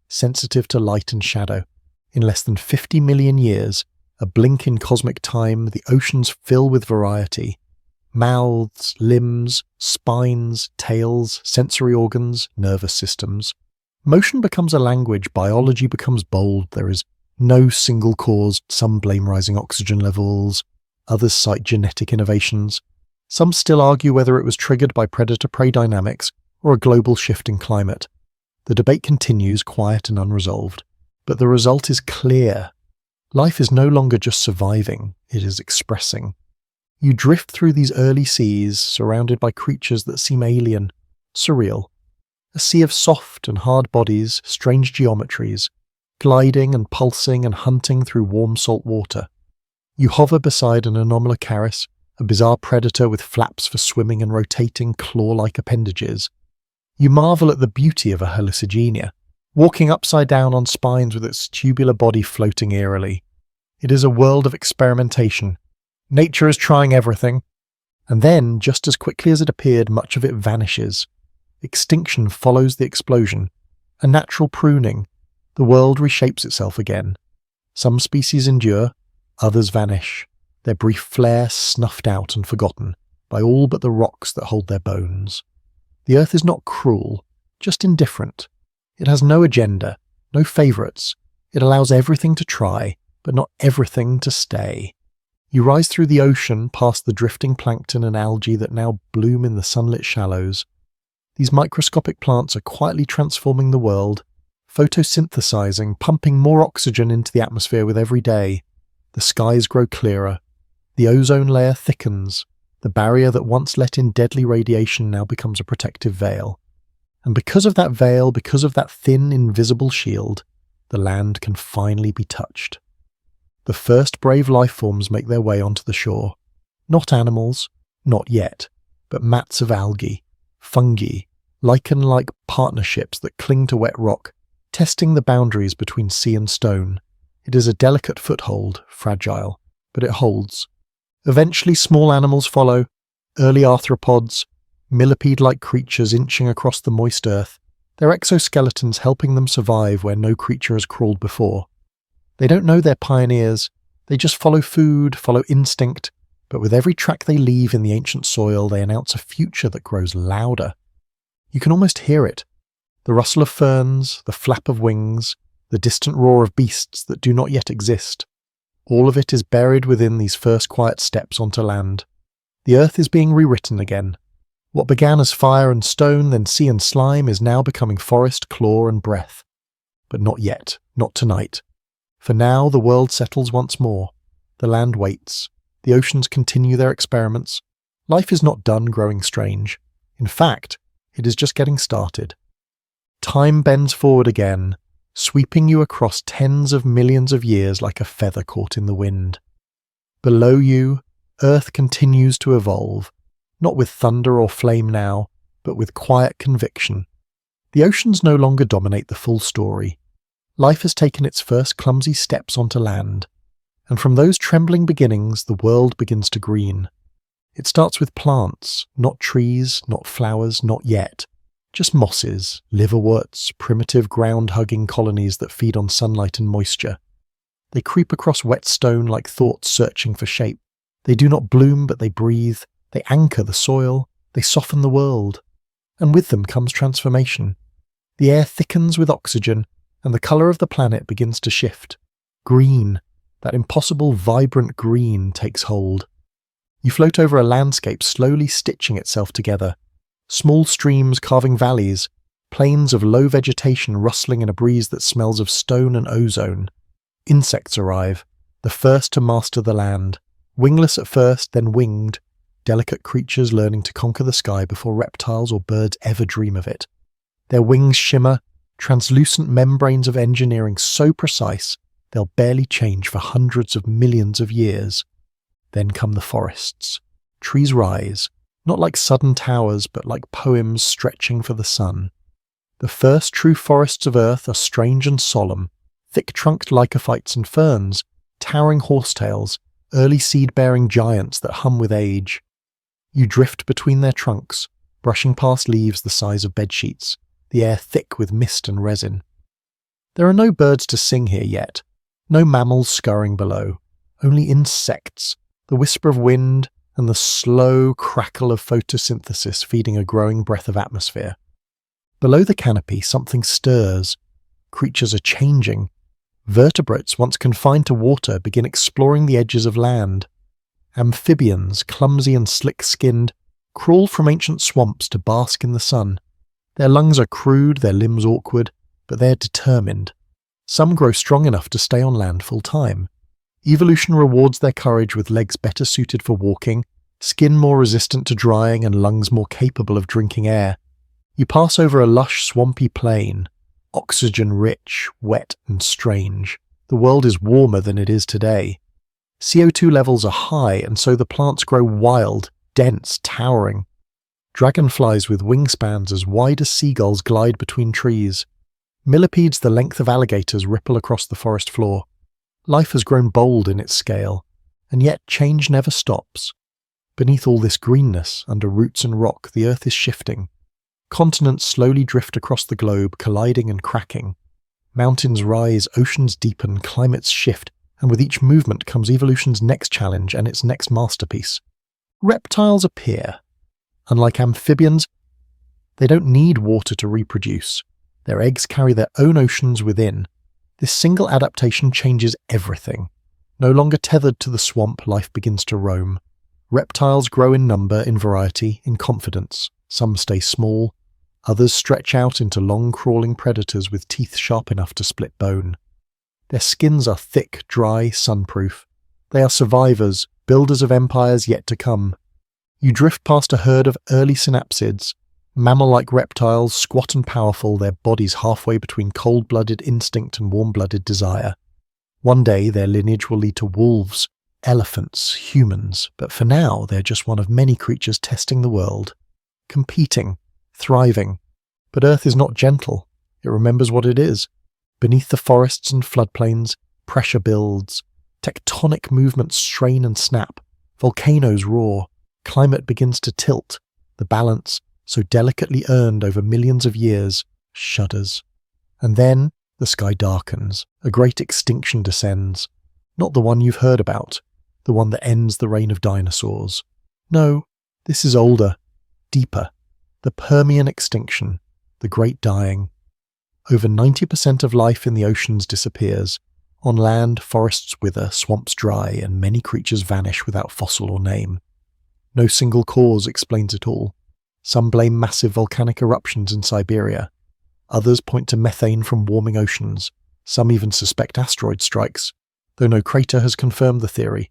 Speaker 1: sensitive to light and shadow. In less than 50 million years, a blink in cosmic time, the oceans fill with variety. Mouths, limbs, spines, tails, sensory organs, nervous systems. Motion becomes a language, biology becomes bold, there is no single cause. Some blame rising oxygen levels, others cite genetic innovations. Some still argue whether it was triggered by predator-prey dynamics or a global shift in climate. The debate continues, quiet and unresolved, but the result is clear. Life is no longer just surviving, it is expressing. You drift through these early seas, surrounded by creatures that seem alien, surreal. A sea of soft and hard bodies, strange geometries, gliding and pulsing and hunting through warm salt water. You hover beside an Anomalocaris, a bizarre predator with flaps for swimming and rotating claw-like appendages. You marvel at the beauty of a hallucigenia, walking upside down on spines with its tubular body floating eerily. It is a world of experimentation. Nature is trying everything, and then, just as quickly as it appeared, much of it vanishes. Extinction follows the explosion. A natural pruning. The world reshapes itself again. Some species endure, others vanish, their brief flare snuffed out and forgotten by all but the rocks that hold their bones. The earth is not cruel, just indifferent. It has no agenda, no favourites. It allows everything to try, but not everything to stay. You rise through the ocean past the drifting plankton and algae that now bloom in the sunlit shallows. These microscopic plants are quietly transforming the world, photosynthesizing, pumping more oxygen into the atmosphere with every day. The skies grow clearer. The ozone layer thickens. The barrier that once let in deadly radiation now becomes a protective veil. And because of that veil, because of that thin, invisible shield, the land can finally be touched. The first brave life forms make their way onto the shore. Not animals, not yet, but mats of algae, fungi, lichen-like partnerships that cling to wet rock, testing the boundaries between sea and stone. It is a delicate foothold, fragile, but it holds. Eventually small animals follow, early arthropods, millipede-like creatures inching across the moist earth, their exoskeletons helping them survive where no creature has crawled before. They don't know they're pioneers, they just follow food, follow instinct, but with every track they leave in the ancient soil, they announce a future that grows louder. You can almost hear it. The rustle of ferns, the flap of wings, the distant roar of beasts that do not yet exist. All of it is buried within these first quiet steps onto land. The earth is being rewritten again. What began as fire and stone, then sea and slime, is now becoming forest, claw and breath. But not yet, not tonight. For now the world settles once more. The land waits. The oceans continue their experiments. Life is not done growing strange. In fact, it is just getting started. Time bends forward again, sweeping you across tens of millions of years like a feather caught in the wind. Below you, Earth continues to evolve, not with thunder or flame now, but with quiet conviction. The oceans no longer dominate the full story. Life has taken its first clumsy steps onto land, and from those trembling beginnings the world begins to green. It starts with plants, not trees, not flowers, not yet. Just mosses, liverworts, primitive ground-hugging colonies that feed on sunlight and moisture. They creep across wet stone like thoughts searching for shape. They do not bloom, but they breathe. They anchor the soil. They soften the world. And with them comes transformation. The air thickens with oxygen, and the colour of the planet begins to shift. Green, that impossible vibrant green, takes hold. You float over a landscape slowly stitching itself together. Small streams carving valleys, plains of low vegetation rustling in a breeze that smells of stone and ozone. Insects arrive, the first to master the land. Wingless at first, then winged, delicate creatures learning to conquer the sky before reptiles or birds ever dream of it. Their wings shimmer, translucent membranes of engineering so precise they'll barely change for hundreds of millions of years. Then come the forests. Trees rise, not like sudden towers, but like poems stretching for the sun. The first true forests of Earth are strange and solemn, thick-trunked lycophytes and ferns, towering horsetails, early seed-bearing giants that hum with age. You drift between their trunks, brushing past leaves the size of bedsheets, the air thick with mist and resin. There are no birds to sing here yet, no mammals scurrying below, only insects, the whisper of wind, and the slow crackle of photosynthesis feeding a growing breath of atmosphere. Below the canopy, something stirs. Creatures are changing. Vertebrates, once confined to water, begin exploring the edges of land. Amphibians, clumsy and slick-skinned, crawl from ancient swamps to bask in the sun. Their lungs are crude, their limbs awkward, but they are determined. Some grow strong enough to stay on land full time. Evolution rewards their courage with legs better suited for walking, skin more resistant to drying, and lungs more capable of drinking air. You pass over a lush, swampy plain, oxygen-rich, wet, and strange. The world is warmer than it is today. CO2 levels are high, and so the plants grow wild, dense, towering. Dragonflies with wingspans as wide as seagulls glide between trees. Millipedes the length of alligators ripple across the forest floor. Life has grown bold in its scale, and yet change never stops. Beneath all this greenness, under roots and rock, the earth is shifting. Continents slowly drift across the globe, colliding and cracking. Mountains rise, oceans deepen, climates shift, and with each movement comes evolution's next challenge and its next masterpiece. Reptiles appear. Unlike amphibians, they don't need water to reproduce. Their eggs carry their own oceans within. This single adaptation changes everything. No longer tethered to the swamp, life begins to roam. Reptiles grow in number, in variety, in confidence. Some stay small. Others stretch out into long crawling predators with teeth sharp enough to split bone. Their skins are thick, dry, sunproof. They are survivors, builders of empires yet to come. You drift past a herd of early synapsids, mammal-like reptiles, squat and powerful, their bodies halfway between cold-blooded instinct and warm-blooded desire. One day their lineage will lead to wolves, elephants, humans, but for now they're just one of many creatures testing the world, competing, thriving. But Earth is not gentle. It remembers what it is. Beneath the forests and floodplains, pressure builds. Tectonic movements strain and snap. Volcanoes roar. Climate begins to tilt. The balance, so delicately earned over millions of years, shudders. And then the sky darkens. A great extinction descends. Not the one you've heard about. The one that ends the reign of dinosaurs. No, this is older, deeper. The Permian extinction, the Great Dying. Over 90% of life in the oceans disappears. On land, forests wither, swamps dry, and many creatures vanish without fossil or name. No single cause explains it all. Some blame massive volcanic eruptions in Siberia. Others point to methane from warming oceans. Some even suspect asteroid strikes, though no crater has confirmed the theory.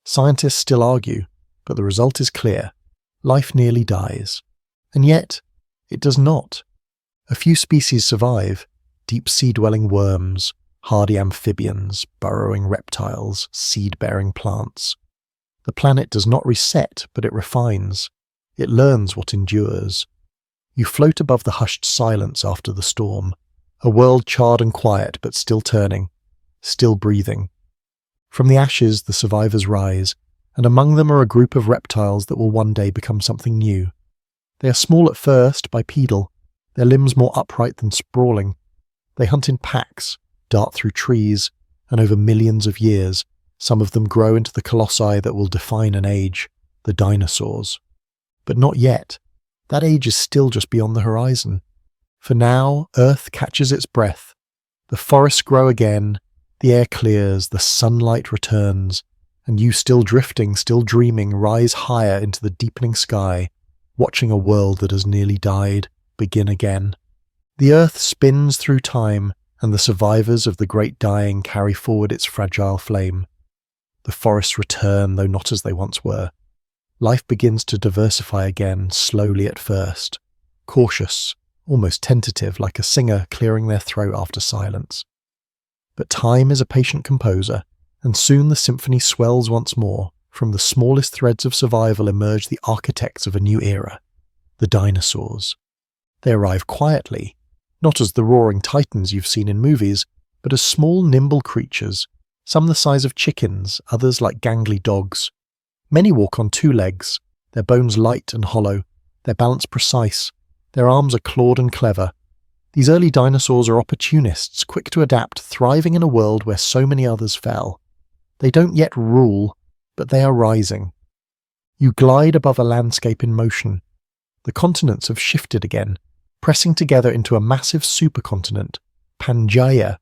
Speaker 1: Scientists still argue, but the result is clear. Life nearly dies. And yet, it does not. A few species survive: deep-sea-dwelling worms, hardy amphibians, burrowing reptiles, seed-bearing plants. The planet does not reset, but it refines. It learns what endures. You float above the hushed silence after the storm, a world charred and quiet, but still turning, still breathing. From the ashes, the survivors rise, and among them are a group of reptiles that will one day become something new. They are small at first, bipedal, their limbs more upright than sprawling. They hunt in packs, dart through trees, and over millions of years, some of them grow into the colossi that will define an age, the dinosaurs. But not yet. That age is still just beyond the horizon. For now, Earth catches its breath. The forests grow again, the air clears, the sunlight returns, and you, still drifting, still dreaming, rise higher into the deepening sky, watching a world that has nearly died begin again. The Earth spins through time, and the survivors of the Great Dying carry forward its fragile flame. The forests return, though not as they once were. Life begins to diversify again, slowly at first, cautious, almost tentative, like a singer clearing their throat after silence. But time is a patient composer, and soon the symphony swells once more. From the smallest threads of survival emerge the architects of a new era, the dinosaurs. They arrive quietly, not as the roaring titans you've seen in movies, but as small, nimble creatures, some the size of chickens, others like gangly dogs. Many walk on two legs, their bones light and hollow, their balance precise, their arms are clawed and clever. These early dinosaurs are opportunists, quick to adapt, thriving in a world where so many others fell. They don't yet rule, but they are rising. You glide above a landscape in motion. The continents have shifted again, pressing together into a massive supercontinent, Pangaea,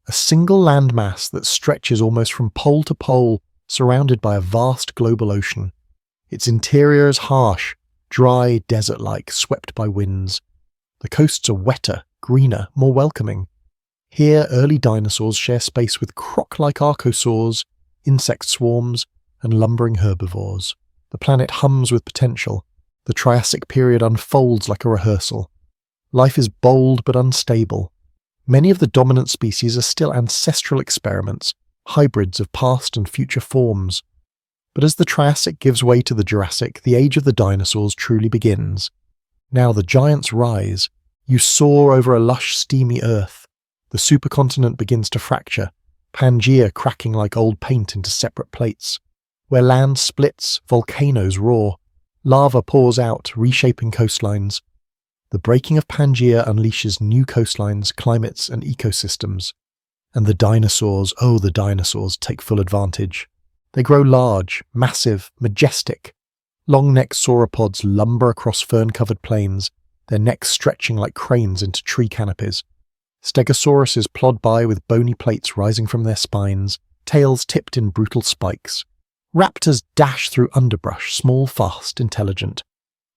Speaker 1: a single landmass that stretches almost from pole to pole, surrounded by a vast global ocean. Its interior is harsh, dry, desert-like, swept by winds. The coasts are wetter, greener, more welcoming. Here, early dinosaurs share space with croc-like archosaurs, insect swarms, and lumbering herbivores. The planet hums with potential. The Triassic period unfolds like a rehearsal. Life is bold but unstable. Many of the dominant species are still ancestral experiments, hybrids of past and future forms. But as the Triassic gives way to the Jurassic, the age of the dinosaurs truly begins. Now the giants rise. You soar over a lush, steamy Earth. The supercontinent begins to fracture, Pangaea cracking like old paint into separate plates. Where land splits, volcanoes roar. Lava pours out, reshaping coastlines. The breaking of Pangaea unleashes new coastlines, climates, and ecosystems. And the dinosaurs, oh the dinosaurs, take full advantage. They grow large, massive, majestic. Long-necked sauropods lumber across fern-covered plains, their necks stretching like cranes into tree canopies. Stegosauruses plod by with bony plates rising from their spines, tails tipped in brutal spikes. Raptors dash through underbrush, small, fast, intelligent.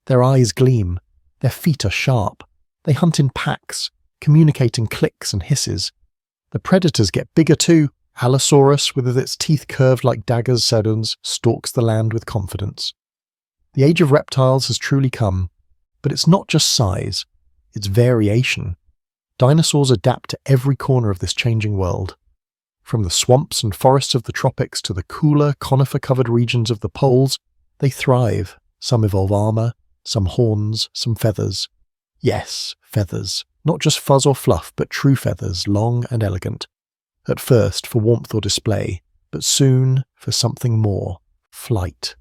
Speaker 1: Their eyes gleam. Their feet are sharp. They hunt in packs, communicating clicks and hisses. The predators get bigger too. Allosaurus, with its teeth curved like daggers, stalks the land with confidence. The age of reptiles has truly come, but it's not just size, it's variation. Dinosaurs adapt to every corner of this changing world. From the swamps and forests of the tropics to the cooler, conifer-covered regions of the poles, they thrive. Some evolve armor, some horns, some feathers. Yes, feathers. Not just fuzz or fluff, but true feathers, long and elegant. At first for warmth or display, but soon for something more, flight.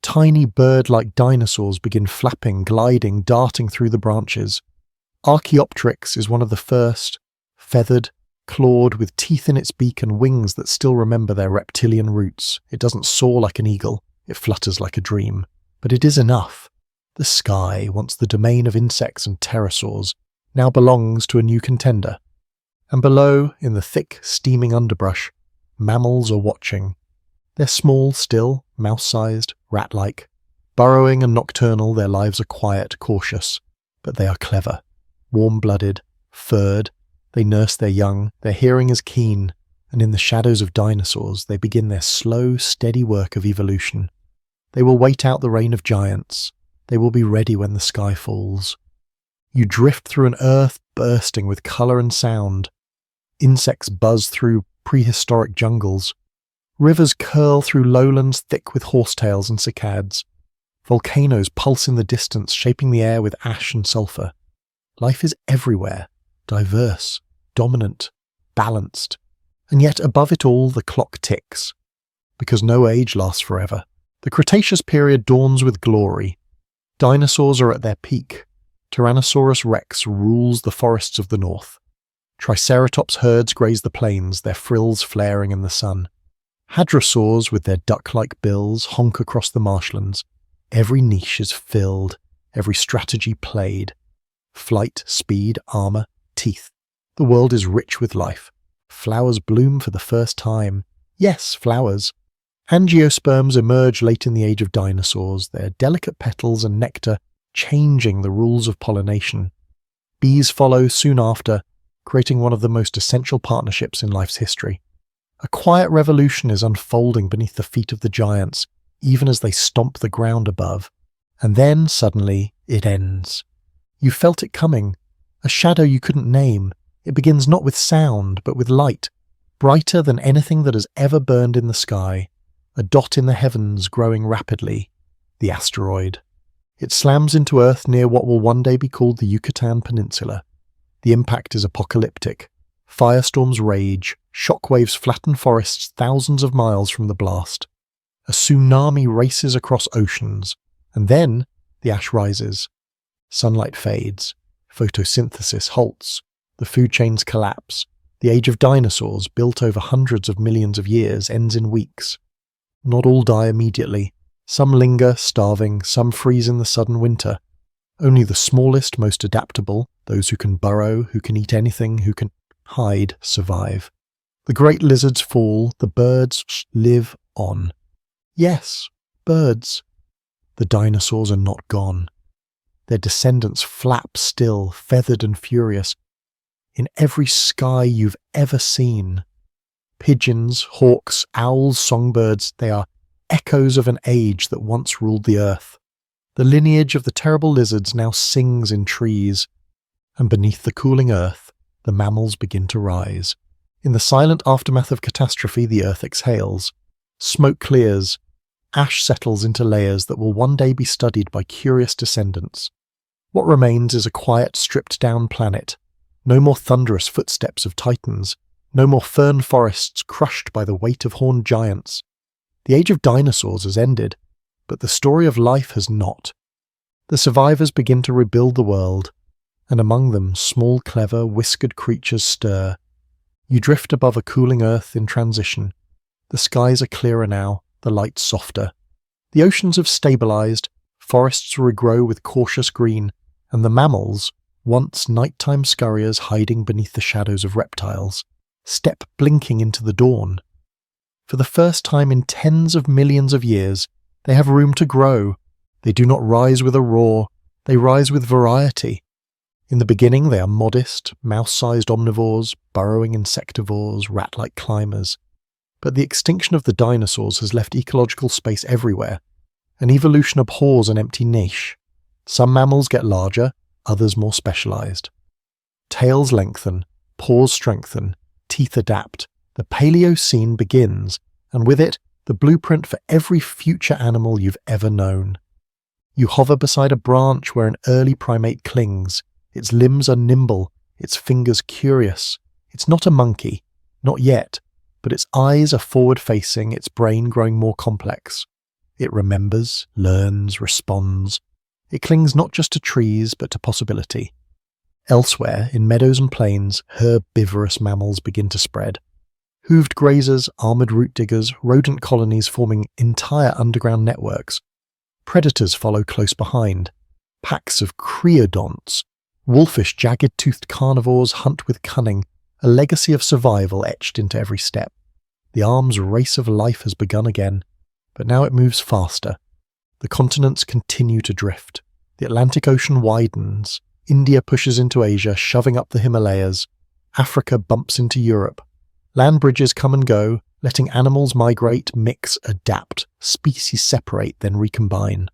Speaker 1: Tiny bird-like dinosaurs begin flapping, gliding, darting through the branches. Archaeopteryx is one of the first, feathered, clawed, with teeth in its beak and wings that still remember their reptilian roots. It doesn't soar like an eagle, it flutters like a dream. But it is enough. The sky, once the domain of insects and pterosaurs, now belongs to a new contender. And below, in the thick, steaming underbrush, mammals are watching. They're small still, mouse-sized, rat-like. Burrowing and nocturnal, their lives are quiet, cautious. But they are clever. Warm-blooded, furred. They nurse their young, their hearing is keen, and in the shadows of dinosaurs they begin their slow, steady work of evolution. They will wait out the reign of giants. They will be ready when the sky falls. You drift through an earth bursting with colour and sound. Insects buzz through prehistoric jungles. Rivers curl through lowlands thick with horsetails and cicads. Volcanoes pulse in the distance, shaping the air with ash and sulphur. Life is everywhere, diverse, dominant, balanced. And yet above it all the clock ticks. Because no age lasts forever. The Cretaceous period dawns with glory. Dinosaurs are at their peak. Tyrannosaurus rex rules the forests of the north. Triceratops herds graze the plains, their frills flaring in the sun. Hadrosaurs, with their duck-like bills, honk across the marshlands. Every niche is filled, every strategy played. Flight, speed, armor, teeth. The world is rich with life. Flowers bloom for the first time. Yes, flowers. Angiosperms emerge late in the age of dinosaurs, their delicate petals and nectar changing the rules of pollination. Bees follow soon after, creating one of the most essential partnerships in life's history. A quiet revolution is unfolding beneath the feet of the giants, even as they stomp the ground above. And then, suddenly, it ends. You felt it coming, a shadow you couldn't name. It begins not with sound, but with light, brighter than anything that has ever burned in the sky. A dot in the heavens growing rapidly. The asteroid. It slams into Earth near what will one day be called the Yucatan Peninsula. The impact is apocalyptic. Firestorms rage, shockwaves flatten forests thousands of miles from the blast. A tsunami races across oceans, and then the ash rises. Sunlight fades. Photosynthesis halts. The food chains collapse. The age of dinosaurs, built over hundreds of millions of years, ends in weeks. Not all die immediately. Some linger, starving, some freeze in the sudden winter. Only the smallest, most adaptable, those who can burrow, who can eat anything, who can hide, survive. The great lizards fall, the birds live on. Yes, birds. The dinosaurs are not gone. Their descendants flap still, feathered and furious. In every sky you've ever seen. Pigeons, hawks, owls, songbirds, they are echoes of an age that once ruled the earth. The lineage of the terrible lizards now sings in trees, and beneath the cooling earth, the mammals begin to rise. In the silent aftermath of catastrophe, the earth exhales. Smoke clears. Ash settles into layers that will one day be studied by curious descendants. What remains is a quiet, stripped-down planet. No more thunderous footsteps of titans. No more fern forests crushed by the weight of horned giants. The age of dinosaurs has ended, but the story of life has not. The survivors begin to rebuild the world, and among them small, clever, whiskered creatures stir. You drift above a cooling earth in transition. The skies are clearer now, the light softer. The oceans have stabilized, forests regrow with cautious green, and the mammals, once nighttime scurriers hiding beneath the shadows of reptiles, step blinking into the dawn. For the first time in tens of millions of years, they have room to grow. They do not rise with a roar, they rise with variety. In the beginning they are modest, mouse-sized omnivores, burrowing insectivores, rat-like climbers. But the extinction of the dinosaurs has left ecological space everywhere, and evolution abhors an empty niche. Some mammals get larger, others more specialized. Tails lengthen, paws strengthen, teeth adapt. The Paleocene begins, and with it, the blueprint for every future animal you've ever known. You hover beside a branch where an early primate clings. Its limbs are nimble, its fingers curious. It's not a monkey, not yet, but its eyes are forward-facing, its brain growing more complex. It remembers, learns, responds. It clings not just to trees, but to possibility. Elsewhere, in meadows and plains, herbivorous mammals begin to spread. Hooved grazers, armoured root diggers, rodent colonies forming entire underground networks. Predators follow close behind. Packs of creodonts, wolfish, jagged-toothed carnivores hunt with cunning, a legacy of survival etched into every step. The arms race of life has begun again, but now it moves faster. The continents continue to drift. The Atlantic Ocean widens. India pushes into Asia, shoving up the Himalayas. Africa bumps into Europe. Land bridges come and go, letting animals migrate, mix, adapt. Species separate, then recombine.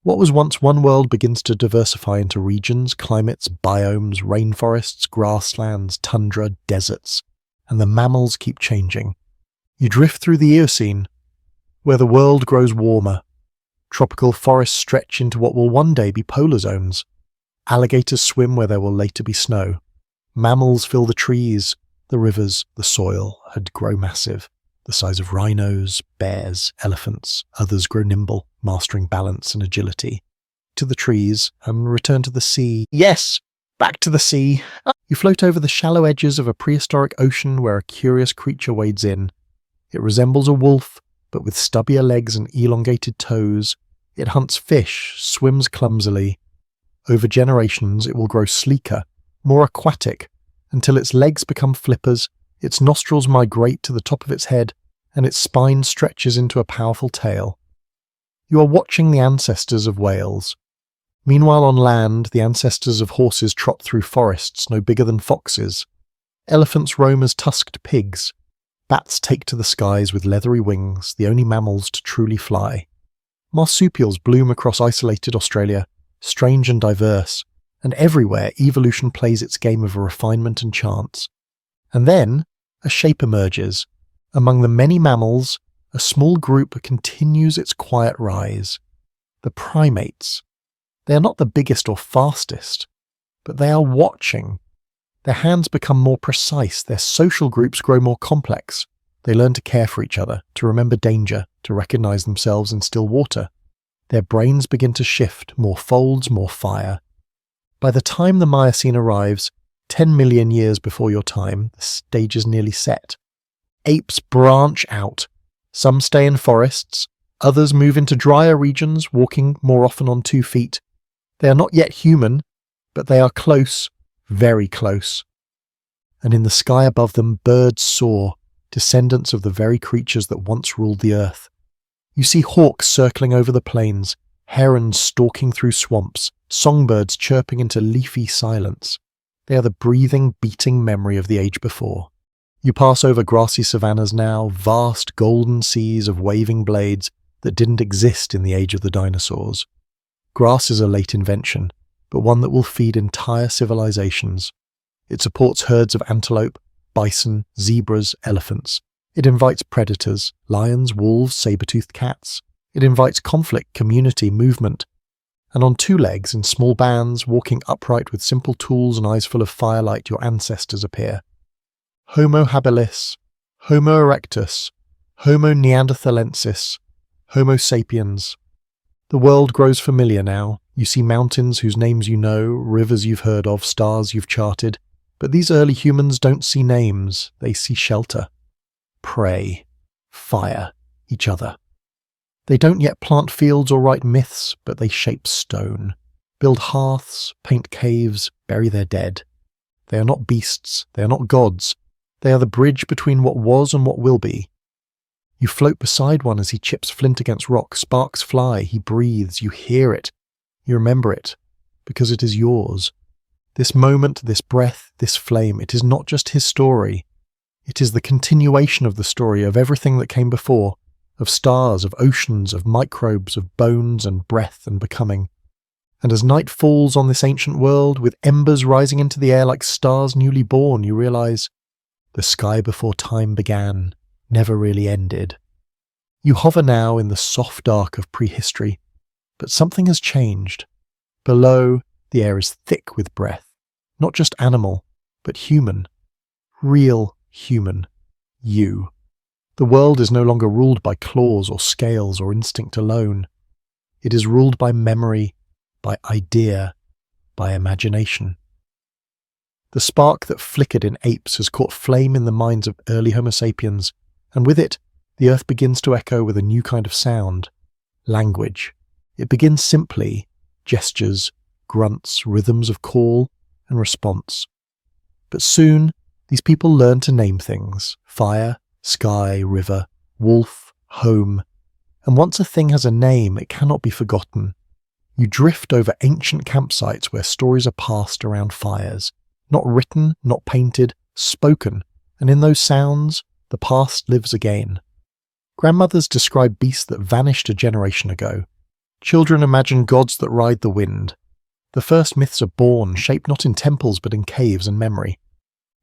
Speaker 1: What was once one world begins to diversify into regions, climates, biomes, rainforests, grasslands, tundra, deserts. And the mammals keep changing. You drift through the Eocene, where the world grows warmer. Tropical forests stretch into what will one day be polar zones. Alligators swim where there will later be snow. Mammals fill the trees, the rivers, the soil, and grow massive. The size of rhinos, bears, elephants. Others grow nimble, mastering balance and agility. To the trees, and return to the sea. Yes, back to the sea. You float over the shallow edges of a prehistoric ocean where a curious creature wades in. It resembles a wolf, but with stubbier legs and elongated toes. It hunts fish, swims clumsily. Over generations, it will grow sleeker, more aquatic, until its legs become flippers, its nostrils migrate to the top of its head, and its spine stretches into a powerful tail. You are watching the ancestors of whales. Meanwhile on land, the ancestors of horses trot through forests no bigger than foxes. Elephants roam as tusked pigs. Bats take to the skies with leathery wings, the only mammals to truly fly. Marsupials bloom across isolated Australia, strange and diverse, and everywhere evolution plays its game of refinement and chance. And then, a shape emerges. Among the many mammals, a small group continues its quiet rise. The primates. They are not the biggest or fastest, but they are watching. Their hands become more precise, their social groups grow more complex. They learn to care for each other, to remember danger, to recognize themselves in still water. Their brains begin to shift, more folds, more fire. By the time the Miocene arrives, 10 million years before your time, the stage is nearly set. Apes branch out. Some stay in forests, others move into drier regions, walking more often on 2 feet. They are not yet human, but they are close, very close. And in the sky above them, birds soar, descendants of the very creatures that once ruled the earth. You see hawks circling over the plains, herons stalking through swamps, songbirds chirping into leafy silence. They are the breathing, beating memory of the age before. You pass over grassy savannas now, vast golden seas of waving blades that didn't exist in the age of the dinosaurs. Grass is a late invention, but one that will feed entire civilizations. It supports herds of antelope, bison, zebras, elephants. It invites predators, lions, wolves, saber-toothed cats. It invites conflict, community, movement. And on two legs, in small bands, walking upright with simple tools and eyes full of firelight, your ancestors appear. Homo habilis, Homo erectus, Homo neanderthalensis, Homo sapiens. The world grows familiar now. You see mountains whose names you know, rivers you've heard of, stars you've charted. But these early humans don't see names, they see shelter, prey, fire, each other. They don't yet plant fields or write myths, but they shape stone, build hearths, paint caves, bury their dead. They are not beasts, they are not gods. They are the bridge between what was and what will be. You float beside one as he chips flint against rock, sparks fly, he breathes, you hear it, you remember it, because it is yours. This moment, this breath, this flame, it is not just his story. It is the continuation of the story of everything that came before, of stars, of oceans, of microbes, of bones and breath and becoming. And as night falls on this ancient world, with embers rising into the air like stars newly born, you realize the sky before time began never really ended. You hover now in the soft dark of prehistory, but something has changed. Below, the air is thick with breath, not just animal, but human. Real human. You. The world is no longer ruled by claws or scales or instinct alone. It is ruled by memory, by idea, by imagination. The spark that flickered in apes has caught flame in the minds of early Homo sapiens, and with it, the earth begins to echo with a new kind of sound. Language. It begins simply, gestures, grunts, rhythms of call and response. But soon, these people learn to name things: fire, sky, river, wolf, home. And once a thing has a name, it cannot be forgotten. You drift over ancient campsites where stories are passed around fires. Not written, not painted, spoken, and in those sounds, the past lives again. Grandmothers describe beasts that vanished a generation ago. Children imagine gods that ride the wind. The first myths are born, shaped not in temples but in caves and memory.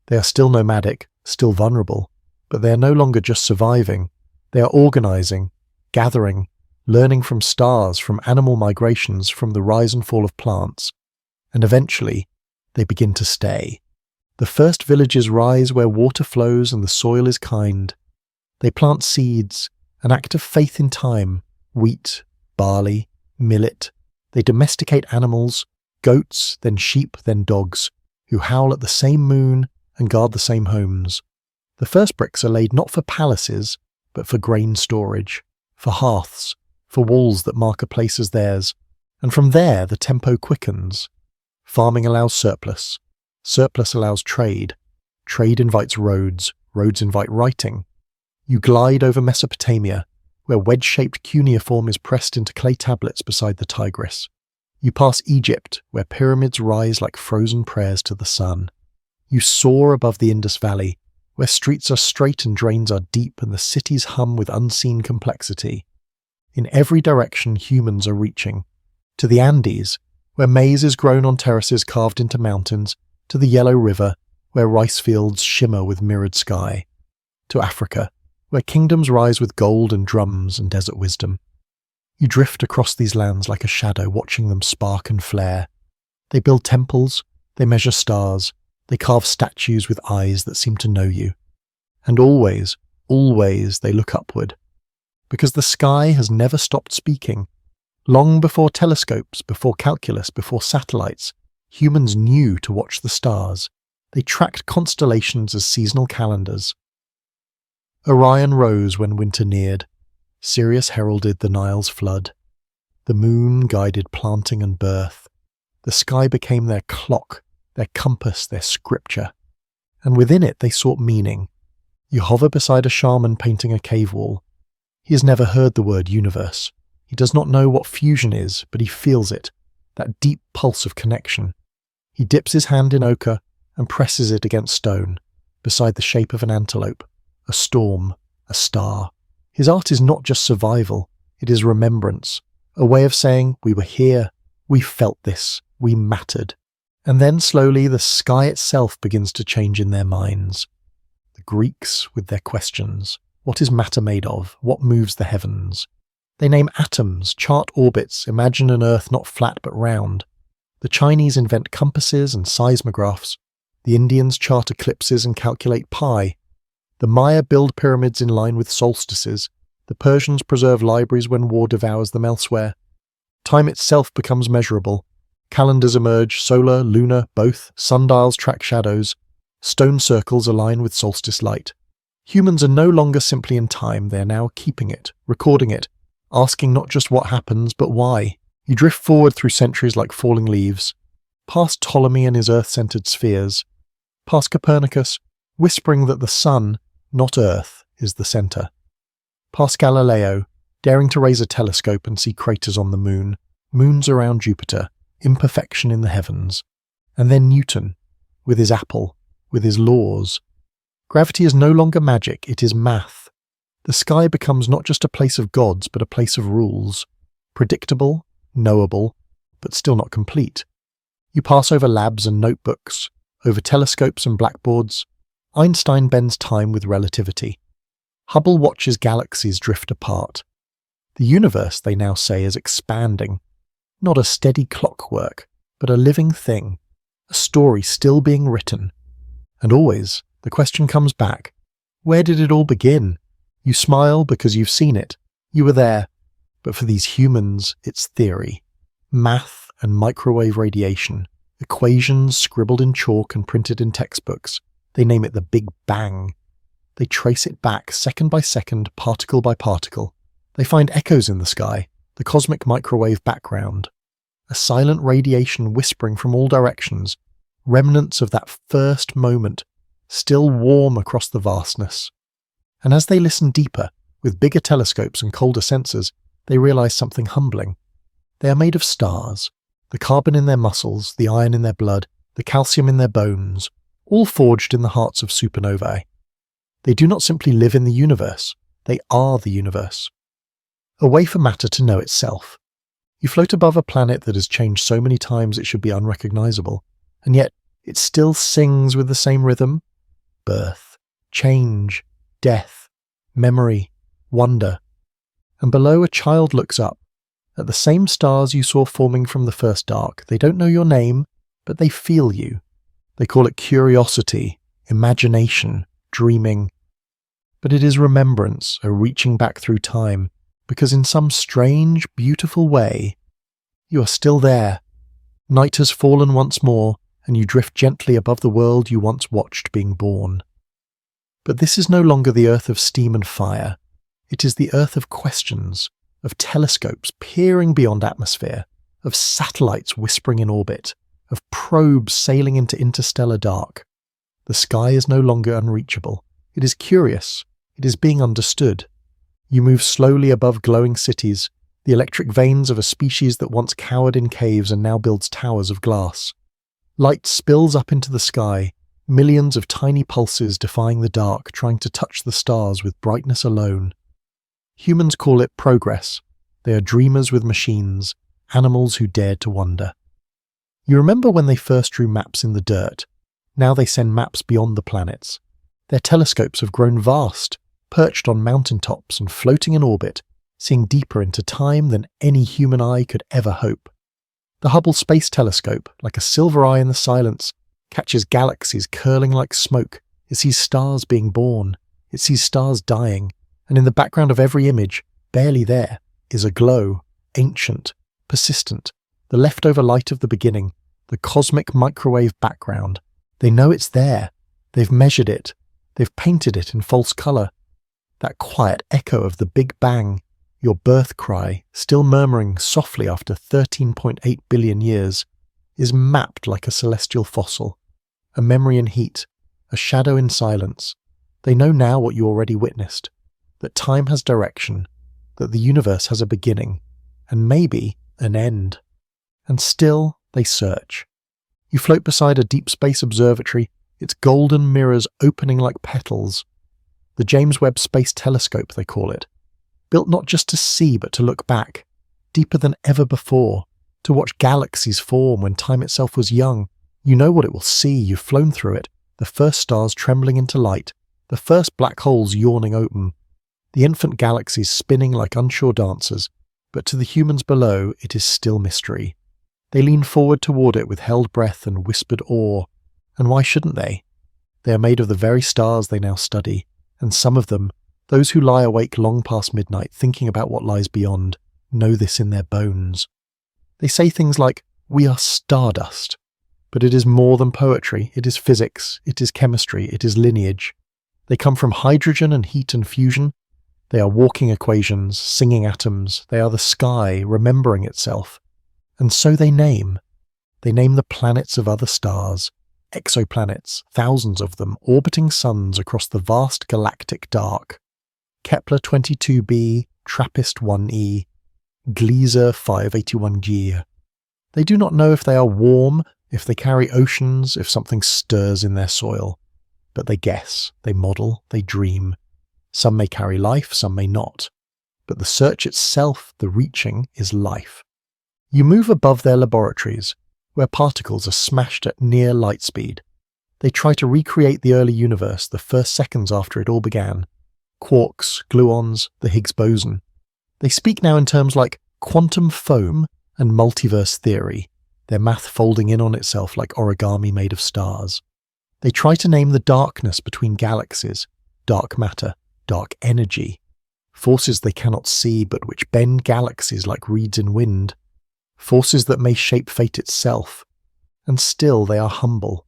Speaker 1: They are still nomadic, still vulnerable, but they are no longer just surviving. They are organizing, gathering, learning from stars, from animal migrations, from the rise and fall of plants. And eventually, they begin to stay. The first villages rise where water flows and the soil is kind. They plant seeds, an act of faith in time, wheat, barley, millet. They domesticate animals, goats, then sheep, then dogs, who howl at the same moon and guard the same homes. The first bricks are laid not for palaces, but for grain storage, for hearths, for walls that mark a place as theirs, and from there the tempo quickens. Farming allows surplus. Surplus allows trade. Trade invites roads. Roads invite writing. You glide over Mesopotamia, where wedge-shaped cuneiform is pressed into clay tablets beside the Tigris. You pass Egypt, where pyramids rise like frozen prayers to the sun. You soar above the Indus Valley, where streets are straight and drains are deep and the cities hum with unseen complexity. In every direction humans are reaching. To the Andes, where maize is grown on terraces carved into mountains, to the Yellow River, where rice fields shimmer with mirrored sky, to Africa, where kingdoms rise with gold and drums and desert wisdom. You drift across these lands like a shadow, watching them spark and flare. They build temples, they measure stars, they carve statues with eyes that seem to know you. And always, always they look upward, because the sky has never stopped speaking. Long before telescopes, before calculus, before satellites, humans knew to watch the stars. They tracked constellations as seasonal calendars. Orion rose when winter neared. Sirius heralded the Nile's flood. The moon guided planting and birth. The sky became their clock, their compass, their scripture. And within it they sought meaning. You hover beside a shaman painting a cave wall. He has never heard the word universe. He does not know what fusion is, but he feels it, that deep pulse of connection. He dips his hand in ochre and presses it against stone. beside the shape of an antelope, a storm, a star. His art is not just survival, it is remembrance, a way of saying we were here, we felt this, we mattered. And then slowly the sky itself begins to change in their minds. The Greeks with their questions. What is matter made of? What moves the heavens? They name atoms, chart orbits, imagine an Earth not flat but round. The Chinese invent compasses and seismographs. The Indians chart eclipses and calculate pi. The Maya build pyramids in line with solstices. The Persians preserve libraries when war devours them elsewhere. Time itself becomes measurable. Calendars emerge, solar, lunar, both. Sundials track shadows. Stone circles align with solstice light. Humans are no longer simply in time, they are now keeping it, recording it, asking not just what happens, but why. You drift forward through centuries like falling leaves, past Ptolemy and his earth-centered spheres, past Copernicus, whispering that the sun, not Earth, is the center, past Galileo, daring to raise a telescope and see craters on the moon, moons around Jupiter, imperfection in the heavens, and then Newton, with his apple, with his laws. Gravity is no longer magic, it is math. The sky becomes not just a place of gods, but a place of rules. Predictable, knowable, but still not complete. You pass over labs and notebooks, over telescopes and blackboards. Einstein bends time with relativity. Hubble watches galaxies drift apart. The universe, they now say, is expanding. Not a steady clockwork, but a living thing. A story still being written. And always, the question comes back, where did it all begin? You smile because you've seen it. You were there. But for these humans, it's theory. Math and microwave radiation. Equations scribbled in chalk and printed in textbooks. They name it the Big Bang. They trace it back second by second, particle by particle. They find echoes in the sky, the cosmic microwave background. A silent radiation whispering from all directions. Remnants of that first moment, still warm across the vastness. And as they listen deeper, with bigger telescopes and colder sensors, they realize something humbling. They are made of stars, the carbon in their muscles, the iron in their blood, the calcium in their bones, all forged in the hearts of supernovae. They do not simply live in the universe, they are the universe. A way for matter to know itself. You float above a planet that has changed so many times it should be unrecognizable, and yet it still sings with the same rhythm. Birth, change, death, memory, wonder. And below, a child looks up, at the same stars you saw forming from the first dark. They don't know your name, but they feel you. They call it curiosity, imagination, dreaming. But it is remembrance, a reaching back through time, because in some strange, beautiful way, you are still there. Night has fallen once more, and you drift gently above the world you once watched being born. But this is no longer the Earth of steam and fire. It is the Earth of questions, of telescopes peering beyond atmosphere, of satellites whispering in orbit, of probes sailing into interstellar dark. The sky is no longer unreachable. It is curious. It is being understood. You move slowly above glowing cities, the electric veins of a species that once cowered in caves and now builds towers of glass. Light spills up into the sky, millions of tiny pulses defying the dark, trying to touch the stars with brightness alone. Humans call it progress. They are dreamers with machines, animals who dared to wonder. You remember when they first drew maps in the dirt? Now they send maps beyond the planets. Their telescopes have grown vast, perched on mountaintops and floating in orbit, seeing deeper into time than any human eye could ever hope. The Hubble Space Telescope, like a silver eye in the silence, catches galaxies curling like smoke. It sees stars being born. It sees stars dying. And in the background of every image, barely there, is a glow, ancient, persistent, the leftover light of the beginning, the cosmic microwave background. They know it's there. They've measured it. They've painted it in false color. That quiet echo of the Big Bang, your birth cry, still murmuring softly after 13.8 billion years, is mapped like a celestial fossil, a memory in heat, a shadow in silence. They know now what you already witnessed, that time has direction, that the universe has a beginning, and maybe an end. And still they search. You float beside a deep space observatory, its golden mirrors opening like petals. The James Webb Space Telescope, they call it. Built not just to see, but to look back, deeper than ever before, to watch galaxies form when time itself was young. You know what it will see, you've flown through it, the first stars trembling into light, the first black holes yawning open, the infant galaxies spinning like unsure dancers, but to the humans below it is still mystery. They lean forward toward it with held breath and whispered awe, and why shouldn't they? They are made of the very stars they now study, and some of them, those who lie awake long past midnight thinking about what lies beyond, know this in their bones. They say things like, "We are stardust," but it is more than poetry, it is physics, it is chemistry, it is lineage. They come from hydrogen and heat and fusion. They are walking equations, singing atoms, they are the sky remembering itself. And so they name. They name the planets of other stars, exoplanets, thousands of them, orbiting suns across the vast galactic dark. Kepler 22b, TRAPPIST 1e, Gliese 581g. They do not know if they are warm, if they carry oceans, if something stirs in their soil. But they guess, they model, they dream. Some may carry life, some may not. But the search itself, the reaching, is life. You move above their laboratories, where particles are smashed at near light speed. They try to recreate the early universe the first seconds after it all began. Quarks, gluons, the Higgs boson. They speak now in terms like quantum foam and multiverse theory, their math folding in on itself like origami made of stars. They try to name the darkness between galaxies, dark matter, dark energy, forces they cannot see but which bend galaxies like reeds in wind, forces that may shape fate itself, and still they are humble.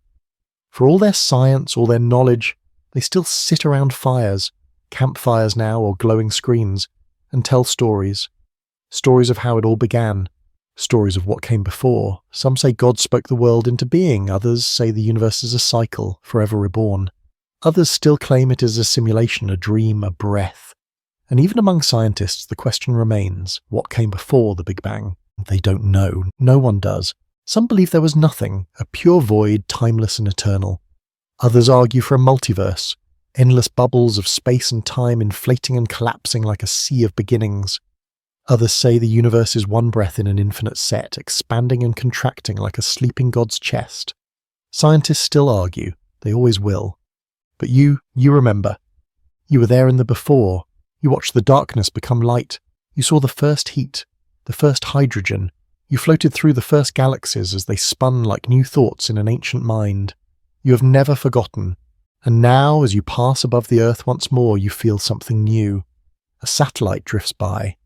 Speaker 1: For all their science, all their knowledge, they still sit around fires, campfires now or glowing screens, and tell stories. Stories of how it all began, stories of what came before. Some say God spoke the world into being, others say the universe is a cycle, forever reborn. Others still claim it is a simulation, a dream, a breath. And even among scientists, the question remains, what came before the Big Bang? They don't know. No one does. Some believe there was nothing, a pure void, timeless and eternal. Others argue for a multiverse, endless bubbles of space and time inflating and collapsing like a sea of beginnings. Others say the universe is one breath in an infinite set, expanding and contracting like a sleeping god's chest. Scientists still argue. They always will. But you remember. You were there in the before. You watched the darkness become light. You saw the first heat, the first hydrogen. You floated through the first galaxies as they spun like new thoughts in an ancient mind. You have never forgotten. And now, as you pass above the Earth once more, you feel something new. A satellite drifts by.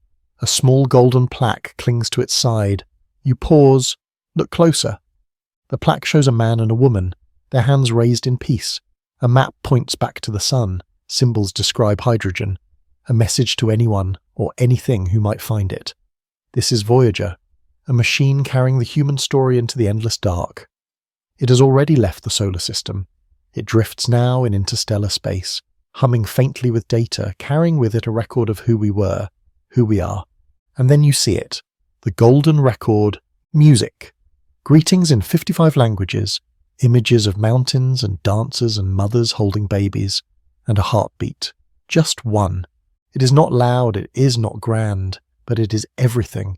Speaker 1: A small golden plaque clings to its side. You pause, look closer. The plaque shows a man and a woman, their hands raised in peace. A map points back to the sun. Symbols describe hydrogen. A message to anyone or anything who might find it. This is Voyager, a machine carrying the human story into the endless dark. It has already left the solar system. It drifts now in interstellar space, humming faintly with data, carrying with it a record of who we were, who we are. And then you see it, the golden record, music. Greetings in 55 languages, images of mountains and dancers and mothers holding babies, and a heartbeat. Just one. It is not loud, it is not grand, but it is everything.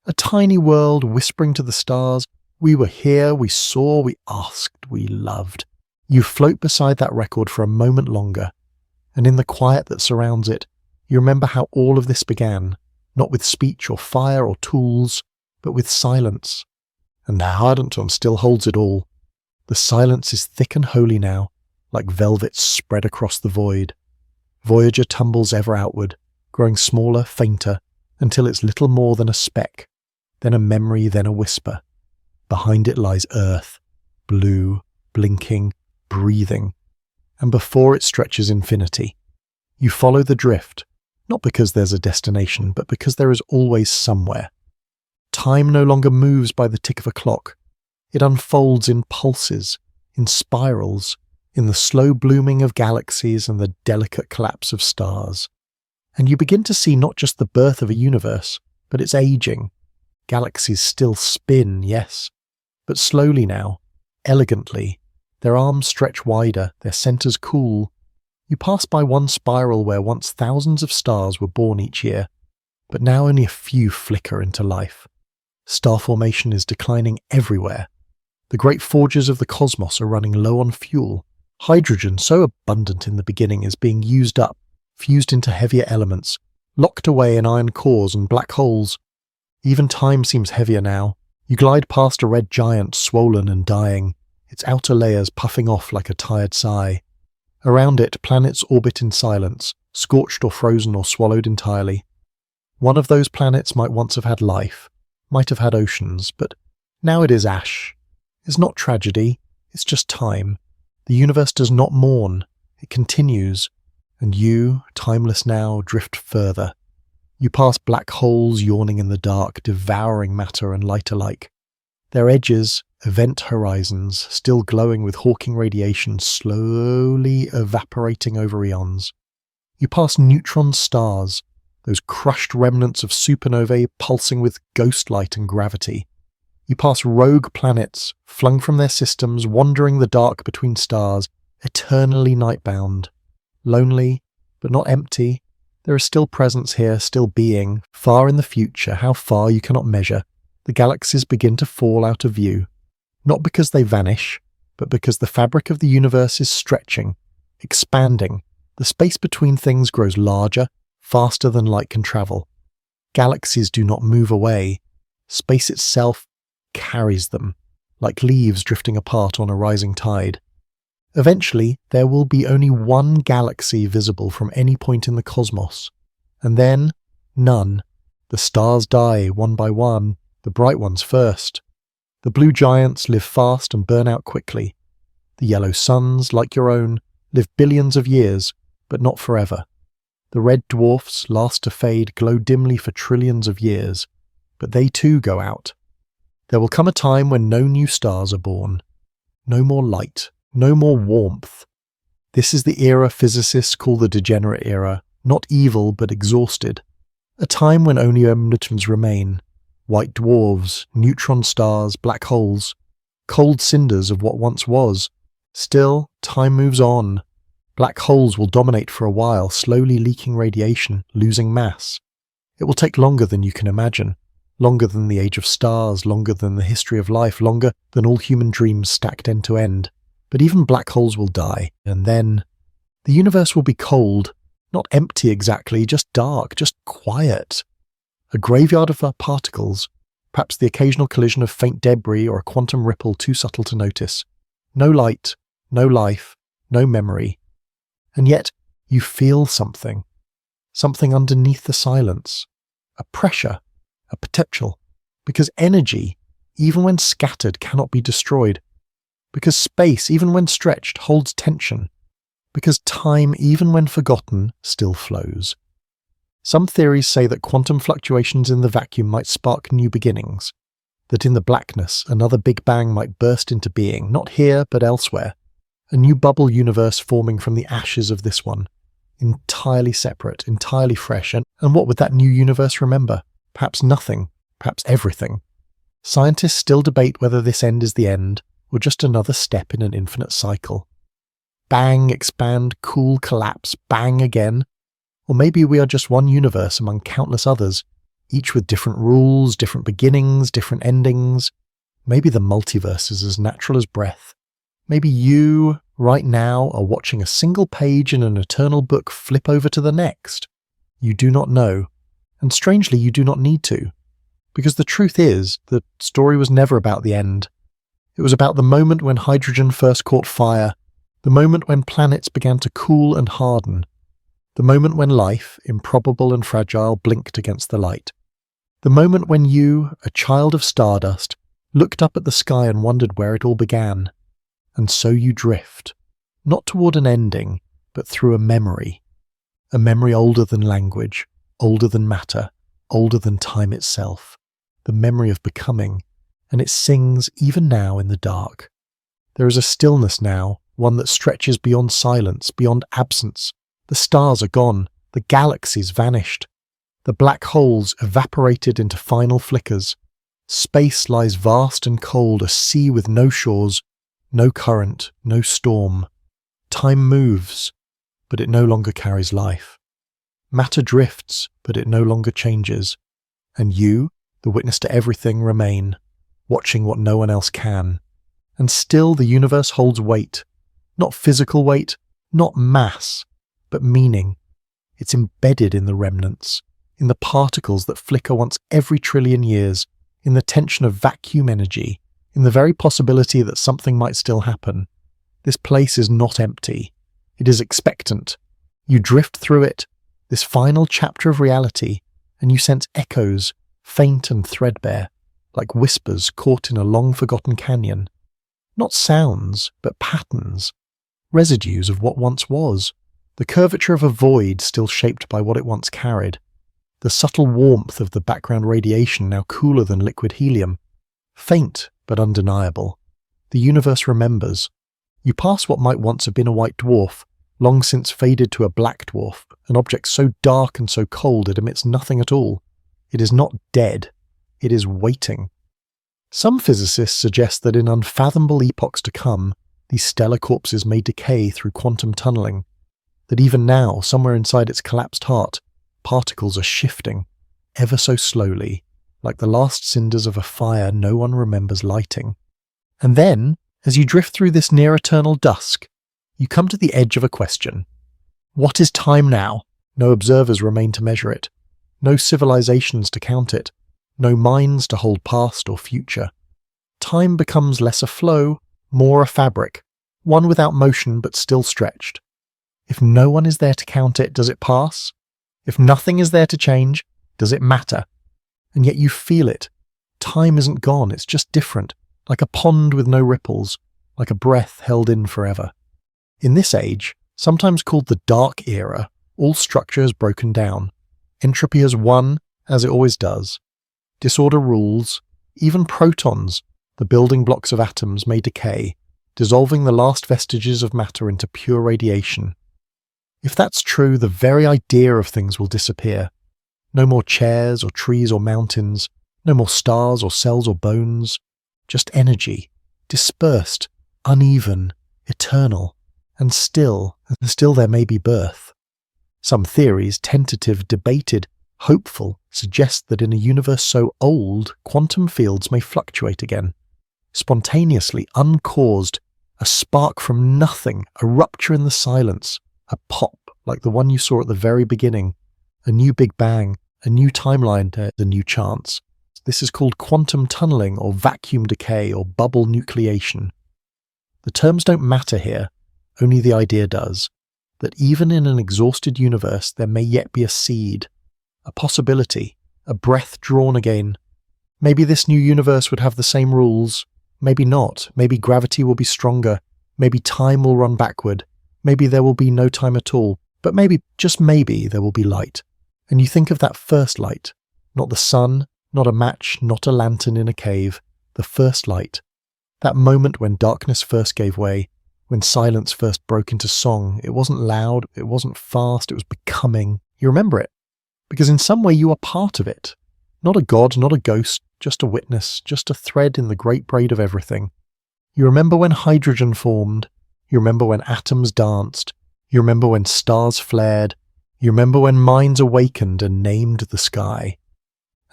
Speaker 1: A tiny world whispering to the stars, we were here, we saw, we asked, we loved. You float beside that record for a moment longer, and in the quiet that surrounds it, you remember how all of this began, not with speech or fire or tools, but with silence. And Hardenton still holds it all. The silence is thick and holy now, like velvet spread across the void. Voyager tumbles ever outward, growing smaller, fainter, until it's little more than a speck, then a memory, then a whisper. Behind it lies Earth, blue, blinking, breathing, and before it stretches infinity. You follow the drift, not because there's a destination, but because there is always somewhere. Time no longer moves by the tick of a clock. It unfolds in pulses, in spirals, in the slow blooming of galaxies and the delicate collapse of stars. And you begin to see not just the birth of a universe, but its aging. Galaxies still spin, yes, but slowly now, elegantly, Their arms stretch wider, their centers cool. You pass by one spiral where once thousands of stars were born each year, but now only a few flicker into life. Star formation is declining everywhere. The great forges of the cosmos are running low on fuel. Hydrogen, so abundant in the beginning, is being used up, fused into heavier elements, locked away in iron cores and black holes. Even time seems heavier now. You glide past a red giant, swollen and dying, its outer layers puffing off like a tired sigh. Around it, planets orbit in silence, scorched or frozen or swallowed entirely. One of those planets might once have had life, might have had oceans, but now it is ash. It's not tragedy, it's just time. The universe does not mourn, it continues, and you, timeless now, drift further. You pass black holes yawning in the dark, devouring matter and light alike. Their edges, event horizons, still glowing with Hawking radiation, slowly evaporating over eons. You pass neutron stars, those crushed remnants of supernovae pulsing with ghost light and gravity. You pass rogue planets, flung from their systems, wandering the dark between stars, eternally nightbound. Lonely, but not empty. There is still presence here, still being. Far in the future, how far you cannot measure, the galaxies begin to fall out of view. Not because they vanish, but because the fabric of the universe is stretching, expanding. The space between things grows larger, faster than light can travel. Galaxies do not move away. Space itself carries them, like leaves drifting apart on a rising tide. Eventually, there will be only one galaxy visible from any point in the cosmos. And then, none. The stars die one by one, the bright ones first. The blue giants live fast and burn out quickly. The yellow suns, like your own, live billions of years, but not forever. The red dwarfs, last to fade, glow dimly for trillions of years, but they too go out. There will come a time when no new stars are born. No more light, no more warmth. This is the era physicists call the degenerate era, not evil but exhausted. A time when only omnitons remain. White dwarves, neutron stars, black holes, cold cinders of what once was. Still, time moves on. Black holes will dominate for a while, slowly leaking radiation, losing mass. It will take longer than you can imagine. Longer than the age of stars, longer than the history of life, longer than all human dreams stacked end to end. But even black holes will die, and then the universe will be cold, not empty exactly, just dark, just quiet. A graveyard of our particles, perhaps the occasional collision of faint debris or a quantum ripple too subtle to notice. No light, no life, no memory. And yet you feel something underneath the silence, a pressure, a potential, because energy, even when scattered, cannot be destroyed, because space, even when stretched, holds tension, because time, even when forgotten, still flows. Some theories say that quantum fluctuations in the vacuum might spark new beginnings, that in the blackness another Big Bang might burst into being, not here but elsewhere, a new bubble universe forming from the ashes of this one, entirely separate, entirely fresh, and what would that new universe remember? Perhaps nothing, perhaps everything. Scientists still debate whether this end is the end, or just another step in an infinite cycle. Bang, expand, cool, collapse, bang again. Or maybe we are just one universe among countless others, each with different rules, different beginnings, different endings. Maybe the multiverse is as natural as breath. Maybe you, right now, are watching a single page in an eternal book flip over to the next. You do not know, and strangely you do not need to, because the truth is, the story was never about the end. It was about the moment when hydrogen first caught fire, the moment when planets began to cool and harden, the moment when life, improbable and fragile, blinked against the light. The moment when you, a child of stardust, looked up at the sky and wondered where it all began. And so you drift, not toward an ending, but through a memory older than language, older than matter, older than time itself, the memory of becoming, and it sings even now in the dark. There is a stillness now, one that stretches beyond silence, beyond absence. The stars are gone, the galaxies vanished. The black holes evaporated into final flickers. Space lies vast and cold, a sea with no shores. No current, no storm. Time moves, but it no longer carries life. Matter drifts, but it no longer changes. And you, the witness to everything, remain, watching what no one else can. And still the universe holds weight. Not physical weight, not mass, but meaning. It's embedded in the remnants, in the particles that flicker once every trillion years, in the tension of vacuum energy, in the very possibility that something might still happen. This place is not empty. It is expectant. You drift through it, this final chapter of reality, and you sense echoes, faint and threadbare, like whispers caught in a long-forgotten canyon. Not sounds, but patterns, residues of what once was, the curvature of a void still shaped by what it once carried, the subtle warmth of the background radiation now cooler than liquid helium, faint but undeniable. The universe remembers. You pass what might once have been a white dwarf, long since faded to a black dwarf, an object so dark and so cold it emits nothing at all. It is not dead. It is waiting. Some physicists suggest that in unfathomable epochs to come, these stellar corpses may decay through quantum tunneling, that even now, somewhere inside its collapsed heart, particles are shifting, ever so slowly, like the last cinders of a fire no one remembers lighting. And then, as you drift through this near-eternal dusk, you come to the edge of a question. What is time now? No observers remain to measure it. No civilizations to count it. No minds to hold past or future. Time becomes less a flow, more a fabric, one without motion but still stretched. If no one is there to count it, does it pass? If nothing is there to change, does it matter? And yet you feel it. Time isn't gone, it's just different, like a pond with no ripples, like a breath held in forever. In this age, sometimes called the Dark Era, all structure has broken down. Entropy has won, as it always does. Disorder rules. Even protons, the building blocks of atoms, may decay, dissolving the last vestiges of matter into pure radiation. If that's true, the very idea of things will disappear. No more chairs or trees or mountains, no more stars or cells or bones, just energy, dispersed, uneven, eternal, and still there may be birth. Some theories, tentative, debated, hopeful, suggest that in a universe so old, quantum fields may fluctuate again. Spontaneously, uncaused, a spark from nothing, a rupture in the silence, a pop like the one you saw at the very beginning, a new Big Bang, a new timeline, a new chance. This is called quantum tunneling or vacuum decay or bubble nucleation. The terms don't matter here, only the idea does, that even in an exhausted universe there may yet be a seed, a possibility, a breath drawn again. Maybe this new universe would have the same rules, maybe not, maybe gravity will be stronger, maybe time will run backward, maybe there will be no time at all, but maybe, just maybe, there will be light. And you think of that first light, not the sun, not a match, not a lantern in a cave, the first light. That moment when darkness first gave way, when silence first broke into song. It wasn't loud, it wasn't fast, it was becoming. You remember it, because in some way you are part of it. Not a god, not a ghost, just a witness, just a thread in the great braid of everything. You remember when hydrogen formed, you remember when atoms danced, you remember when stars flared, you remember when minds awakened and named the sky.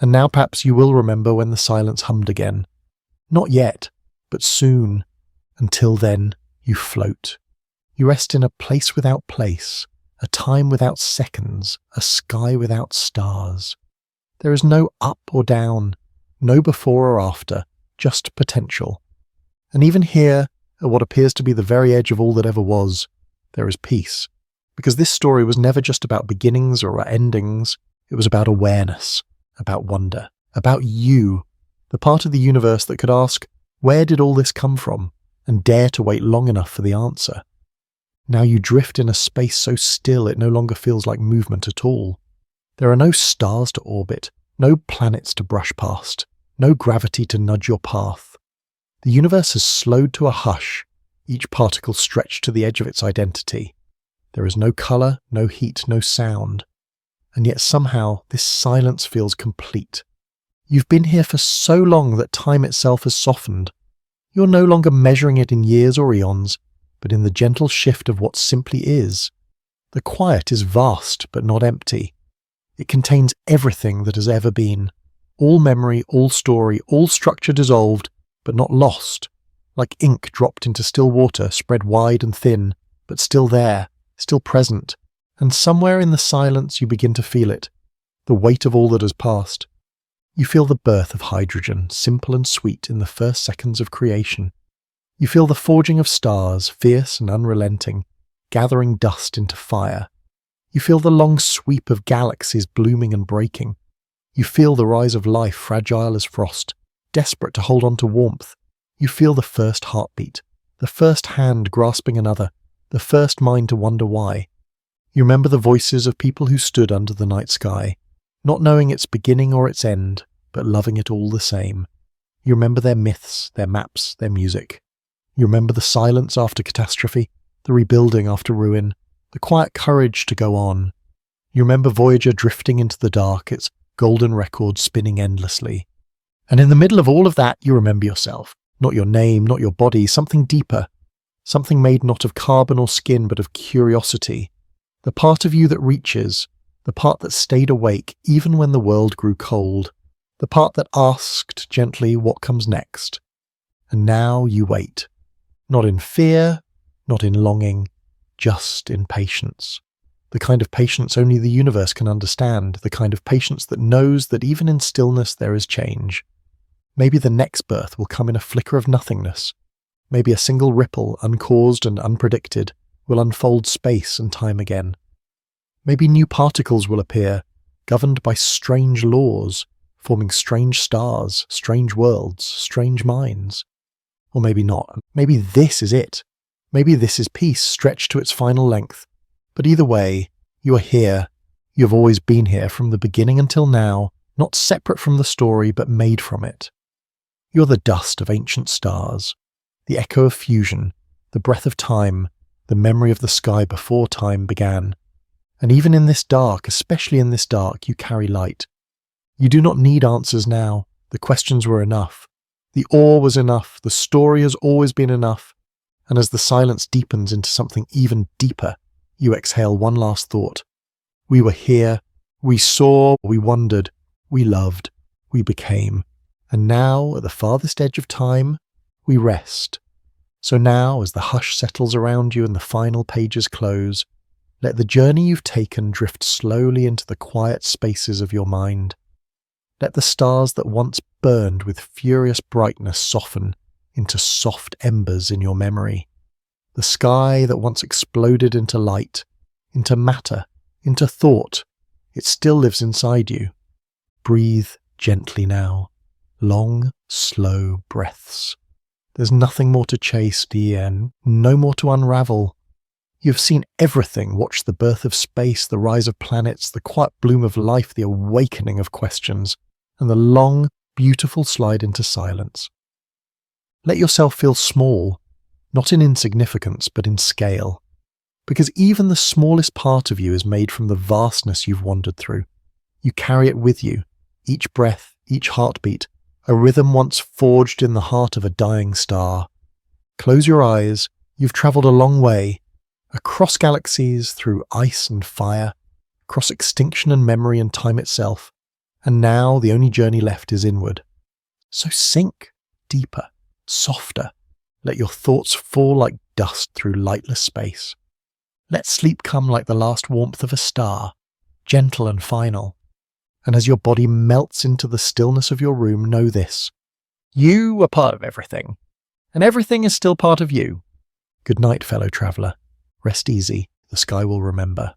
Speaker 1: And now perhaps you will remember when the silence hummed again. Not yet, but soon. Until then, you float. You rest in a place without place, a time without seconds, a sky without stars. There is no up or down, no before or after, just potential. And even here, at what appears to be the very edge of all that ever was, there is peace. Because this story was never just about beginnings or endings, it was about awareness, about wonder, about you, the part of the universe that could ask, where did all this come from, and dare to wait long enough for the answer. Now you drift in a space so still it no longer feels like movement at all. There are no stars to orbit, no planets to brush past, no gravity to nudge your path. The universe has slowed to a hush, each particle stretched to the edge of its identity. There is no colour, no heat, no sound. And yet somehow this silence feels complete. You've been here for so long that time itself has softened. You're no longer measuring it in years or eons, but in the gentle shift of what simply is. The quiet is vast but not empty. It contains everything that has ever been. All memory, all story, all structure dissolved, but not lost. Like ink dropped into still water, spread wide and thin, but still there, still present. And somewhere in the silence you begin to feel it, the weight of all that has passed. You feel the birth of hydrogen, simple and sweet in the first seconds of creation. You feel the forging of stars, fierce and unrelenting, gathering dust into fire. You feel the long sweep of galaxies blooming and breaking. You feel the rise of life, fragile as frost, desperate to hold on to warmth. You feel the first heartbeat, the first hand grasping another, the first mind to wonder why. You remember the voices of people who stood under the night sky, not knowing its beginning or its end, but loving it all the same. You remember their myths, their maps, their music. You remember the silence after catastrophe, the rebuilding after ruin, the quiet courage to go on. You remember Voyager drifting into the dark, its golden record spinning endlessly. And in the middle of all of that, you remember yourself. Not your name, not your body, something deeper. Something made not of carbon or skin, but of curiosity. The part of you that reaches, the part that stayed awake even when the world grew cold. The part that asked gently what comes next. And now you wait. Not in fear, not in longing, just in patience. The kind of patience only the universe can understand, the kind of patience that knows that even in stillness there is change. Maybe the next birth will come in a flicker of nothingness. Maybe a single ripple, uncaused and unpredicted, will unfold space and time again. Maybe new particles will appear, governed by strange laws, forming strange stars, strange worlds, strange minds. Or maybe not. Maybe this is it. Maybe this is peace stretched to its final length. But either way, you are here. You have always been here from the beginning until now, not separate from the story, but made from it. You're the dust of ancient stars, the echo of fusion, the breath of time, the memory of the sky before time began. And even in this dark, especially in this dark, you carry light. You do not need answers now. The questions were enough. The awe was enough. The story has always been enough. And as the silence deepens into something even deeper, you exhale one last thought. We were here. We saw. We wondered. We loved. We became. And now, at the farthest edge of time, we rest. So now, as the hush settles around you and the final pages close, let the journey you've taken drift slowly into the quiet spaces of your mind. Let the stars that once burned with furious brightness soften into soft embers in your memory. The sky that once exploded into light, into matter, into thought, it still lives inside you. Breathe gently now. Long, slow breaths. There's nothing more to chase, dear, no more to unravel. You've seen everything, watched the birth of space, the rise of planets, the quiet bloom of life, the awakening of questions, and the long, beautiful slide into silence. Let yourself feel small, not in insignificance, but in scale. Because even the smallest part of you is made from the vastness you've wandered through. You carry it with you, each breath, each heartbeat, a rhythm once forged in the heart of a dying star. Close your eyes, you've travelled a long way, across galaxies, through ice and fire, across extinction and memory and time itself, and now the only journey left is inward. So sink deeper, softer, let your thoughts fall like dust through lightless space. Let sleep come like the last warmth of a star, gentle and final. And as your body melts into the stillness of your room, know this. You are part of everything, and everything is still part of you. Good night, fellow traveller. Rest easy, the sky will remember.